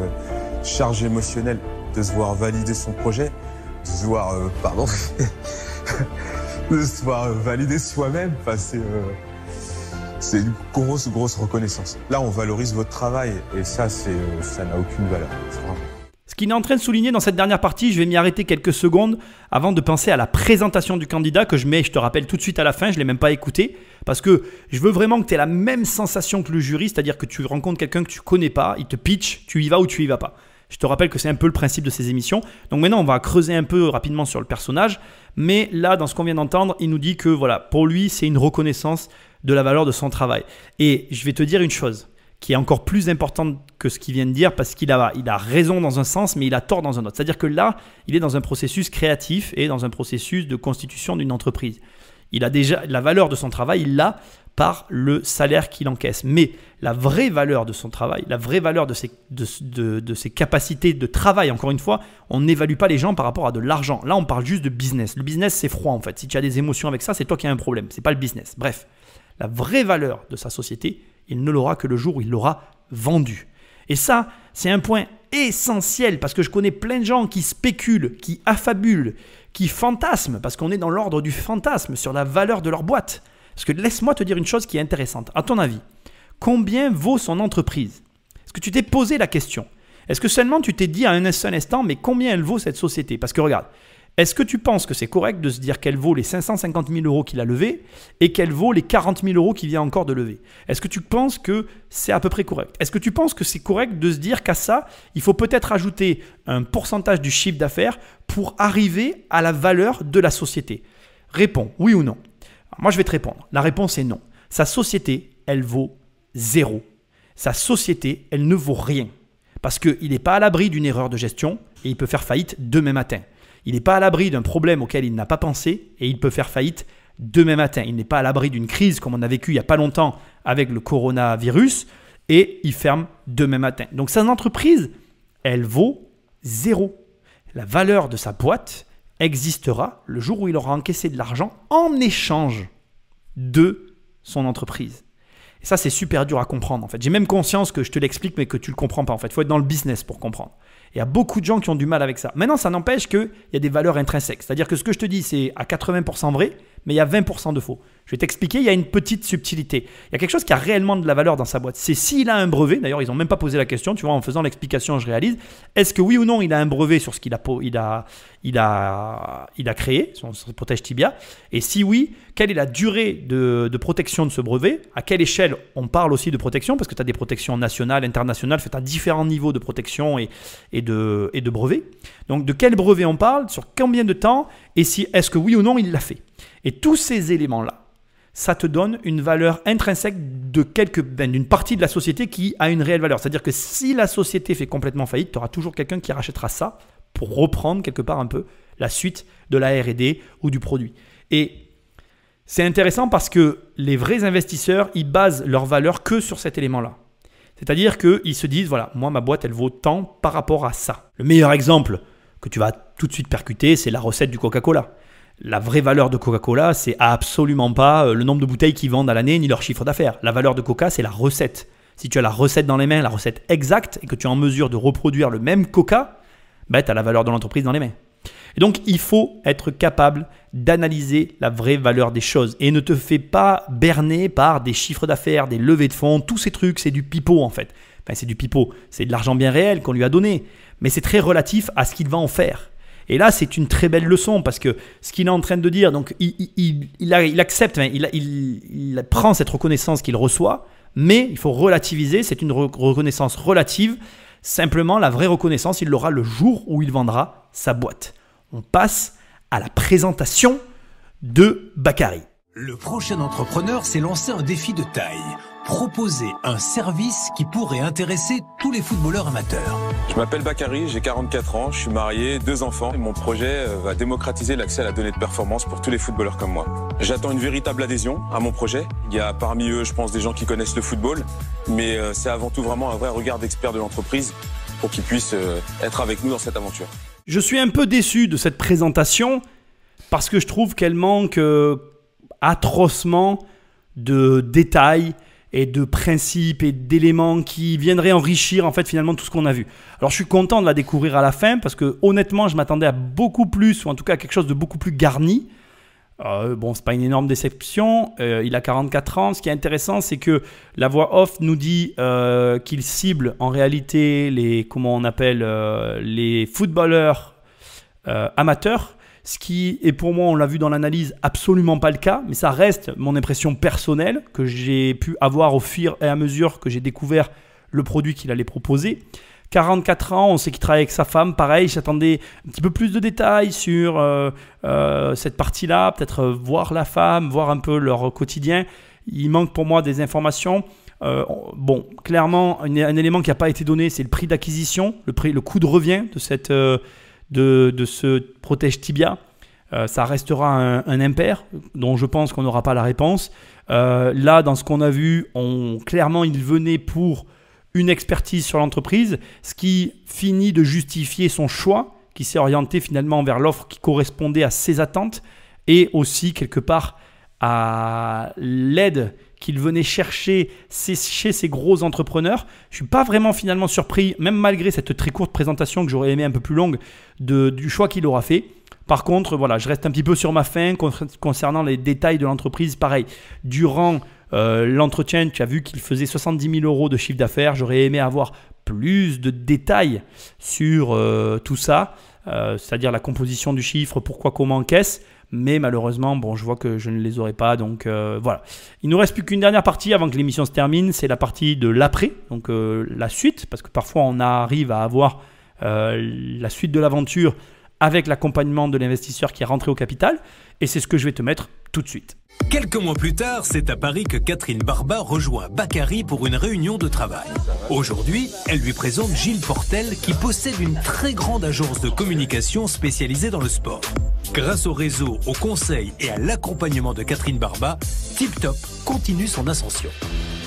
charge émotionnelle de se voir valider son projet, de se voir, de se voir valider soi-même. Enfin, c'est une grosse reconnaissance. Là, on valorise votre travail et ça n'a aucune valeur. Ce qu'il est en train de souligner dans cette dernière partie, je vais m'y arrêter quelques secondes avant de penser à la présentation du candidat que je mets, je te rappelle, tout de suite à la fin. Je ne l'ai même pas écouté parce que je veux vraiment que tu aies la même sensation que le jury, c'est-à-dire que tu rencontres quelqu'un que tu ne connais pas, il te pitch, tu y vas ou tu y vas pas. Je te rappelle que c'est un peu le principe de ces émissions. Donc maintenant, on va creuser un peu rapidement sur le personnage. Mais là, dans ce qu'on vient d'entendre, il nous dit que voilà, pour lui, c'est une reconnaissance de la valeur de son travail. Et je vais te dire une chose qui est encore plus importante que ce qu'il vient de dire parce qu'il a raison dans un sens, mais il a tort dans un autre. C'est-à-dire que là, il est dans un processus créatif et dans un processus de constitution d'une entreprise. Il a déjà la valeur de son travail, il l'a par le salaire qu'il encaisse. Mais la vraie valeur de son travail, la vraie valeur de ses capacités de travail, encore une fois, on n'évalue pas les gens par rapport à de l'argent. Là, on parle juste de business. Le business, c'est froid en fait. Si tu as des émotions avec ça, c'est toi qui as un problème. Ce n'est pas le business. Bref, la vraie valeur de sa société, il ne l'aura que le jour où il l'aura vendue. Et ça, c'est un point essentiel parce que je connais plein de gens qui spéculent, qui affabulent, qui fantasment, parce qu'on est dans l'ordre du fantasme sur la valeur de leur boîte. Parce que laisse-moi te dire une chose qui est intéressante. À ton avis, combien vaut son entreprise? Est-ce que tu t'es posé la question? Est-ce que seulement tu t'es dit à un seul instant, mais combien elle vaut cette société? Parce que regarde, est-ce que tu penses que c'est correct de se dire qu'elle vaut les 550 000 € qu'il a levés et qu'elle vaut les 40 000 € qu'il vient encore de lever? Est-ce que tu penses que c'est à peu près correct? Est-ce que tu penses que c'est correct de se dire qu'à ça, il faut peut-être ajouter un pourcentage du chiffre d'affaires pour arriver à la valeur de la société? Réponds, oui ou non? Alors moi, je vais te répondre. La réponse est non. Sa société, elle vaut zéro. Sa société, elle ne vaut rien. Parce qu'il n'est pas à l'abri d'une erreur de gestion et il peut faire faillite demain matin. Il n'est pas à l'abri d'un problème auquel il n'a pas pensé et il peut faire faillite demain matin. Il n'est pas à l'abri d'une crise comme on a vécu il n'y a pas longtemps avec le coronavirus et il ferme demain matin. Donc sa entreprise, elle vaut zéro. La valeur de sa boîte existera le jour où il aura encaissé de l'argent en échange de son entreprise. Et ça, c'est super dur à comprendre en fait. J'ai même conscience que je te l'explique mais que tu ne le comprends pas en fait. Il faut être dans le business pour comprendre. Il y a beaucoup de gens qui ont du mal avec ça. Maintenant, ça n'empêche qu'il y a des valeurs intrinsèques. C'est-à-dire que ce que je te dis, c'est à 80% vrai, mais il y a 20% de faux. Je vais t'expliquer, il y a une petite subtilité. Il y a quelque chose qui a réellement de la valeur dans sa boîte. C'est s'il a un brevet, d'ailleurs ils n'ont même pas posé la question, tu vois, en faisant l'explication je réalise, est-ce que oui ou non il a un brevet sur ce qu'il a créé, son protège tibia, et si oui, quelle est la durée de protection de ce brevet, à quelle échelle on parle aussi de protection, parce que tu as des protections nationales, internationales, tu as différents niveaux de protection et de brevets. Donc de quel brevet on parle, sur combien de temps, et si est-ce que oui ou non il l'a fait. Et tous ces éléments-là, ça te donne une valeur intrinsèque d'une partie de la société qui a une réelle valeur. C'est-à-dire que si la société fait complètement faillite, tu auras toujours quelqu'un qui rachètera ça pour reprendre quelque part un peu la suite de la R&D ou du produit. Et c'est intéressant parce que les vrais investisseurs, ils basent leur valeur que sur cet élément-là. C'est-à-dire qu'ils se disent, voilà, moi ma boîte, elle vaut tant par rapport à ça. Le meilleur exemple que tu vas tout de suite percuter, c'est la recette du Coca-Cola. La vraie valeur de Coca-Cola, c'est absolument pas le nombre de bouteilles qu'ils vendent à l'année ni leur chiffre d'affaires. La valeur de Coca, c'est la recette. Si tu as la recette dans les mains, la recette exacte, et que tu es en mesure de reproduire le même Coca, ben, tu as la valeur de l'entreprise dans les mains. Et donc, il faut être capable d'analyser la vraie valeur des choses. Et ne te fais pas berner par des chiffres d'affaires, des levées de fonds. Tous ces trucs, c'est du pipeau en fait. Enfin, c'est du pipeau. C'est de l'argent bien réel qu'on lui a donné. Mais c'est très relatif à ce qu'il va en faire. Et là, c'est une très belle leçon parce que ce qu'il est en train de dire, donc il accepte, il prend cette reconnaissance qu'il reçoit, mais il faut relativiser, c'est une reconnaissance relative. Simplement, la vraie reconnaissance, il l'aura le jour où il vendra sa boîte. On passe à la présentation de Bakary. Le prochain entrepreneur s'est lancé un défi de taille. Proposer un service qui pourrait intéresser tous les footballeurs amateurs. Je m'appelle Bakary, j'ai 44 ans, je suis marié, 2 enfants. Et mon projet va démocratiser l'accès à la donnée de performance pour tous les footballeurs comme moi. J'attends une véritable adhésion à mon projet. Il y a parmi eux, je pense, des gens qui connaissent le football. Mais c'est avant tout vraiment un vrai regard d'expert de l'entreprise pour qu'ils puissent être avec nous dans cette aventure. Je suis un peu déçu de cette présentation parce que je trouve qu'elle manque atrocement de détails et de principes et d'éléments qui viendraient enrichir en fait finalement tout ce qu'on a vu. Alors je suis content de la découvrir à la fin parce que honnêtement je m'attendais à beaucoup plus, ou en tout cas à quelque chose de beaucoup plus garni. Bon, c'est pas une énorme déception, il a 44 ans. Ce qui est intéressant, c'est que la voix off nous dit qu'il cible en réalité les footballeurs amateurs. Ce qui est pour moi, on l'a vu dans l'analyse, absolument pas le cas, mais ça reste mon impression personnelle que j'ai pu avoir au fur et à mesure que j'ai découvert le produit qu'il allait proposer. 44 ans, on sait qu'il travaille avec sa femme, pareil, j'attendais un petit peu plus de détails sur cette partie-là, peut-être voir la femme, voir un peu leur quotidien. Il manque pour moi des informations. Bon, clairement, un élément qui n'a pas été donné, c'est le prix d'acquisition, le coût de revient de ce protège tibia. Ça restera un impair dont je pense qu'on n'aura pas la réponse. Là, dans ce qu'on a vu, clairement, il venait pour une expertise sur l'entreprise, ce qui finit de justifier son choix, qui s'est orienté finalement vers l'offre qui correspondait à ses attentes et aussi quelque part à l'aide qu'il venait chercher chez ces gros entrepreneurs. Je ne suis pas vraiment finalement surpris, même malgré cette très courte présentation que j'aurais aimé un peu plus longue, du choix qu'il aura fait. Par contre, voilà, je reste un petit peu sur ma faim concernant les détails de l'entreprise. Pareil, durant l'entretien, tu as vu qu'il faisait 70 000 € de chiffre d'affaires. J'aurais aimé avoir plus de détails sur tout ça, c'est-à-dire la composition du chiffre, pourquoi, comment, qu'est-ce. Mais malheureusement, bon, je vois que je ne les aurai pas. Donc voilà. Il ne nous reste plus qu'une dernière partie avant que l'émission se termine. C'est la partie de l'après, donc la suite. Parce que parfois, on arrive à avoir la suite de l'aventure avec l'accompagnement de l'investisseur qui est rentré au capital. Et c'est ce que je vais te mettre tout de suite. Quelques mois plus tard, c'est à Paris que Catherine Barba rejoint Bakary pour une réunion de travail. Aujourd'hui, elle lui présente Gilles Portel qui possède une très grande agence de communication spécialisée dans le sport. Grâce au réseau, au conseil et à l'accompagnement de Catherine Barba, TipTop continue son ascension.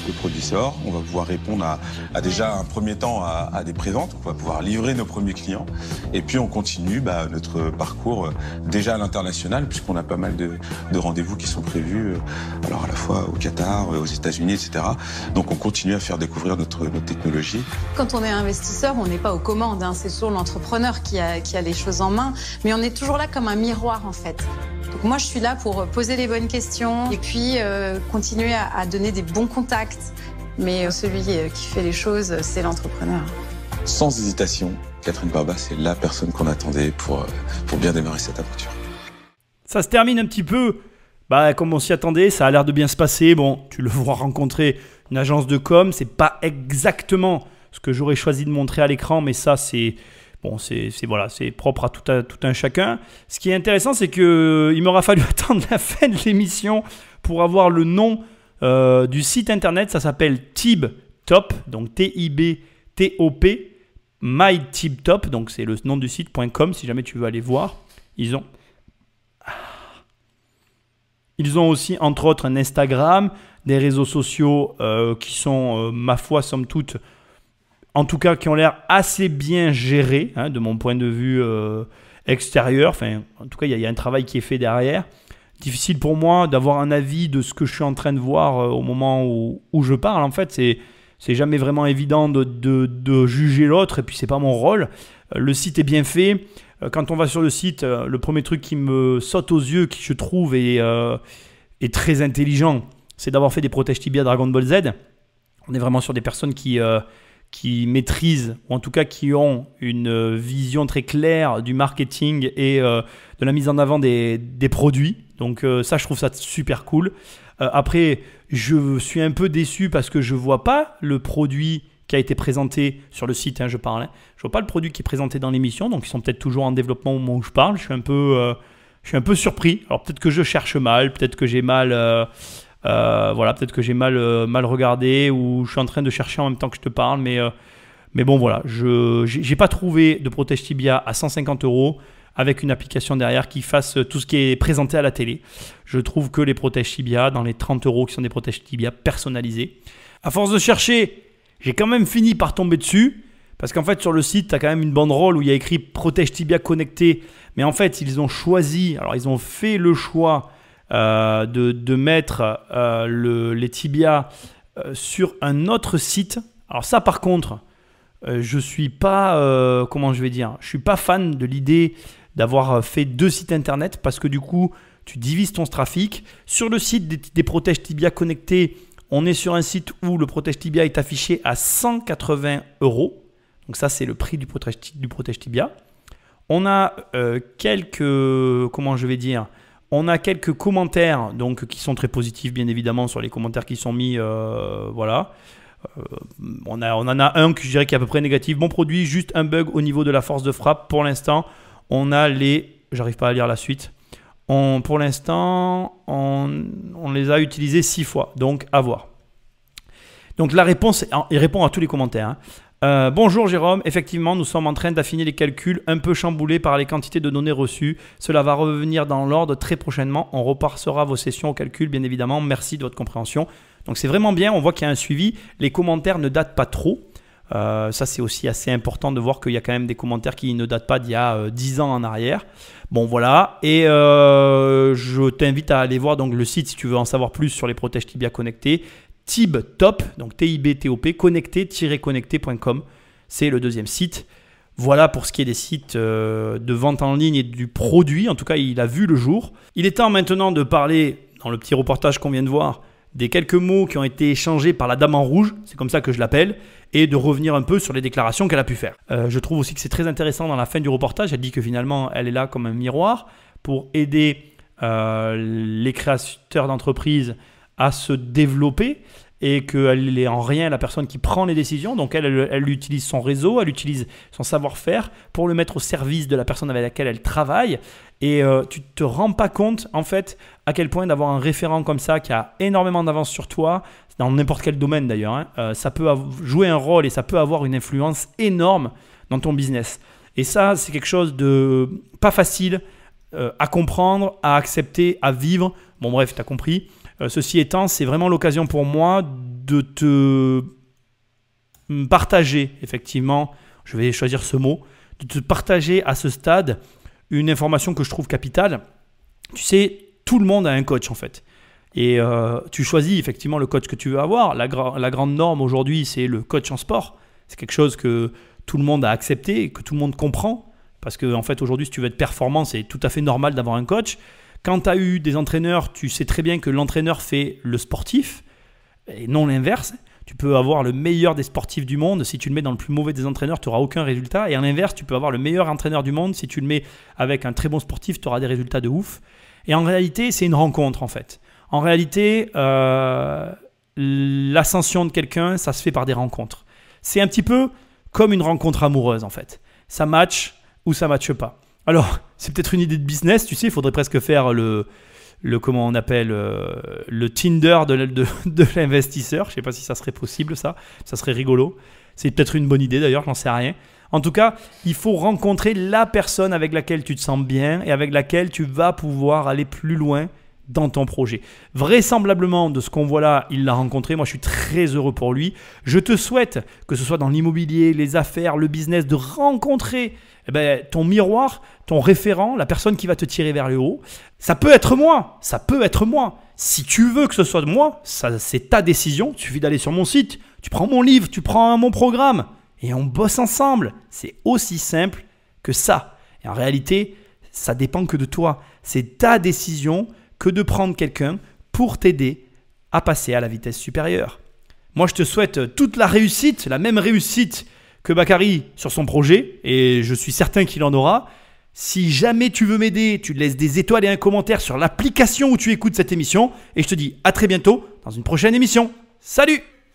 Le produit sort, on va pouvoir répondre à déjà un premier temps à des préventes, on va pouvoir livrer nos premiers clients et puis on continue notre parcours déjà à l'international puisqu'on a pas mal de rendez-vous qui sont prévus alors à la fois au Qatar, aux États-Unis, etc. Donc on continue à faire découvrir notre technologie. Quand on est investisseur, on n'est pas aux commandes, hein. C'est toujours l'entrepreneur qui a les choses en main, mais on est toujours là comme un miroir en fait. Donc Moi, je suis là pour poser les bonnes questions et puis continuer à donner des bons contacts. Mais celui qui fait les choses, c'est l'entrepreneur. Sans hésitation, Catherine Barba, c'est la personne qu'on attendait pour bien démarrer cette aventure. Ça se termine un petit peu comme on s'y attendait, ça a l'air de bien se passer. Bon, tu le vois rencontrer une agence de com, c'est pas exactement ce que j'aurais choisi de montrer à l'écran, mais ça c'est propre à tout un chacun. Ce qui est intéressant, c'est qu'il m'aura fallu attendre la fin de l'émission pour avoir le nom du site internet. Ça s'appelle TibTop, donc T-I-B-T-O-P, MyTibTop, donc c'est le nom du site.com si jamais tu veux aller voir. Ils ont aussi, entre autres, un Instagram, des réseaux sociaux qui sont, ma foi, somme toute, en tout cas, qui ont l'air assez bien gérés, hein, de mon point de vue extérieur. Enfin, en tout cas, il y a un travail qui est fait derrière. Difficile pour moi d'avoir un avis de ce que je suis en train de voir au moment où je parle. En fait, c'est jamais vraiment évident de juger l'autre, et puis c'est pas mon rôle. Le site est bien fait. Quand on va sur le site, le premier truc qui me saute aux yeux, qui je trouve est très intelligent, c'est d'avoir fait des protèges tibia Dragon Ball Z. On est vraiment sur des personnes qui maîtrisent, ou en tout cas qui ont une vision très claire du marketing et de la mise en avant des produits. Donc ça, je trouve ça super cool. Après, je suis un peu déçu parce que je ne vois pas le produit qui a été présenté sur le site, je parle. Je ne vois pas le produit qui est présenté dans l'émission, donc ils sont peut-être toujours en développement au moment où je parle. Je suis un peu surpris. Alors peut-être que je cherche mal, peut-être que j'ai mal... peut-être que j'ai mal regardé, ou je suis en train de chercher en même temps que je te parle, mais bon voilà, je n'ai pas trouvé de protège tibia à 150 € avec une application derrière qui fasse tout ce qui est présenté à la télé. Je trouve que les protèges tibia, dans les 30 € qui sont des protèges tibia personnalisés, à force de chercher, j'ai quand même fini par tomber dessus, parce qu'en fait sur le site, tu as quand même une banderole où il y a écrit protège tibia connecté, mais en fait ils ont fait le choix de mettre les tibias sur un autre site. Alors ça par contre, je suis pas je suis pas fan de l'idée d'avoir fait 2 sites internet, parce que du coup tu divises ton trafic. Sur le site des protèges tibia connectés, on est sur un site où le protège tibia est affiché à 180 €. Donc ça c'est le prix du protège tibia. On a on a quelques commentaires donc, qui sont très positifs, bien évidemment, sur les commentaires qui sont mis. On en a un que je dirais qui est à peu près négatif. Bon produit, juste un bug au niveau de la force de frappe. Pour l'instant, on a j'arrive pas à lire la suite. Pour l'instant, on les a utilisés 6 fois. Donc, à voir. Donc, la réponse, il répond à tous les commentaires. Bonjour Jérôme, effectivement nous sommes en train d'affiner les calculs un peu chamboulés par les quantités de données reçues. Cela va revenir dans l'ordre très prochainement. On repassera vos sessions au calcul bien évidemment. Merci de votre compréhension. Donc c'est vraiment bien, on voit qu'il y a un suivi. Les commentaires ne datent pas trop. Ça c'est aussi assez important de voir qu'il y a quand même des commentaires qui ne datent pas d'il y a 10 ans en arrière. Bon voilà, et je t'invite à aller voir donc, le site si tu veux en savoir plus sur les protèges tibia connectés. TibTop, donc T-I-B-T-O-P, connecté-connecté.com, c'est le deuxième site. Voilà pour ce qui est des sites de vente en ligne et du produit. En tout cas, il a vu le jour. Il est temps maintenant de parler, dans le petit reportage qu'on vient de voir, des quelques mots qui ont été échangés par la dame en rouge, c'est comme ça que je l'appelle, et de revenir un peu sur les déclarations qu'elle a pu faire. Je trouve aussi que c'est très intéressant dans la fin du reportage. Elle dit que finalement, elle est là comme un miroir pour aider les créateurs d'entreprises à se développer, et qu'elle n'est en rien la personne qui prend les décisions. Donc elle utilise son réseau, elle utilise son savoir-faire pour le mettre au service de la personne avec laquelle elle travaille. Et tu ne te rends pas compte en fait à quel point d'avoir un référent comme ça qui a énormément d'avance sur toi, dans n'importe quel domaine d'ailleurs, ça peut jouer un rôle et ça peut avoir une influence énorme dans ton business. Et ça, c'est quelque chose de pas facile à comprendre, à accepter, à vivre. Bon bref, tu as compris. Ceci étant, c'est vraiment l'occasion pour moi de te partager, effectivement, je vais choisir ce mot, de te partager à ce stade une information que je trouve capitale. Tu sais, tout le monde a un coach en fait. Et tu choisis effectivement le coach que tu veux avoir. La grande norme aujourd'hui, c'est le coach en sport. C'est quelque chose que tout le monde a accepté, que tout le monde comprend. Parce que en fait, aujourd'hui, si tu veux être performant, c'est tout à fait normal d'avoir un coach. Quand tu as eu des entraîneurs, tu sais très bien que l'entraîneur fait le sportif et non l'inverse. Tu peux avoir le meilleur des sportifs du monde. Si tu le mets dans le plus mauvais des entraîneurs, tu n'auras aucun résultat. Et à l'inverse, tu peux avoir le meilleur entraîneur du monde. Si tu le mets avec un très bon sportif, tu auras des résultats de ouf. Et en réalité, c'est une rencontre en fait. En réalité, l'ascension de quelqu'un, ça se fait par des rencontres. C'est un petit peu comme une rencontre amoureuse en fait. Ça match ou ça matche pas. Alors, c'est peut-être une idée de business, tu sais, il faudrait presque faire le comment on appelle, le Tinder de l'investisseur. Je ne sais pas si ça serait possible, ça serait rigolo. C'est peut-être une bonne idée d'ailleurs, j'en sais rien. En tout cas, il faut rencontrer la personne avec laquelle tu te sens bien et avec laquelle tu vas pouvoir aller plus loin dans ton projet. Vraisemblablement, de ce qu'on voit là, il l'a rencontré. Moi, je suis très heureux pour lui. Je te souhaite, que ce soit dans l'immobilier, les affaires, le business, de rencontrer ton miroir, ton référent, la personne qui va te tirer vers le haut. Ça peut être moi. Ça peut être moi. Si tu veux que ce soit moi, ça, c'est ta décision. Il suffit d'aller sur mon site. Tu prends mon livre, tu prends mon programme et on bosse ensemble. C'est aussi simple que ça. Et en réalité, ça dépend que de toi. C'est ta décision que de prendre quelqu'un pour t'aider à passer à la vitesse supérieure. Moi, je te souhaite toute la réussite, la même réussite que Bakary sur son projet, et je suis certain qu'il en aura. Si jamais tu veux m'aider, tu laisses des étoiles et un commentaire sur l'application où tu écoutes cette émission, et je te dis à très bientôt dans une prochaine émission. Salut!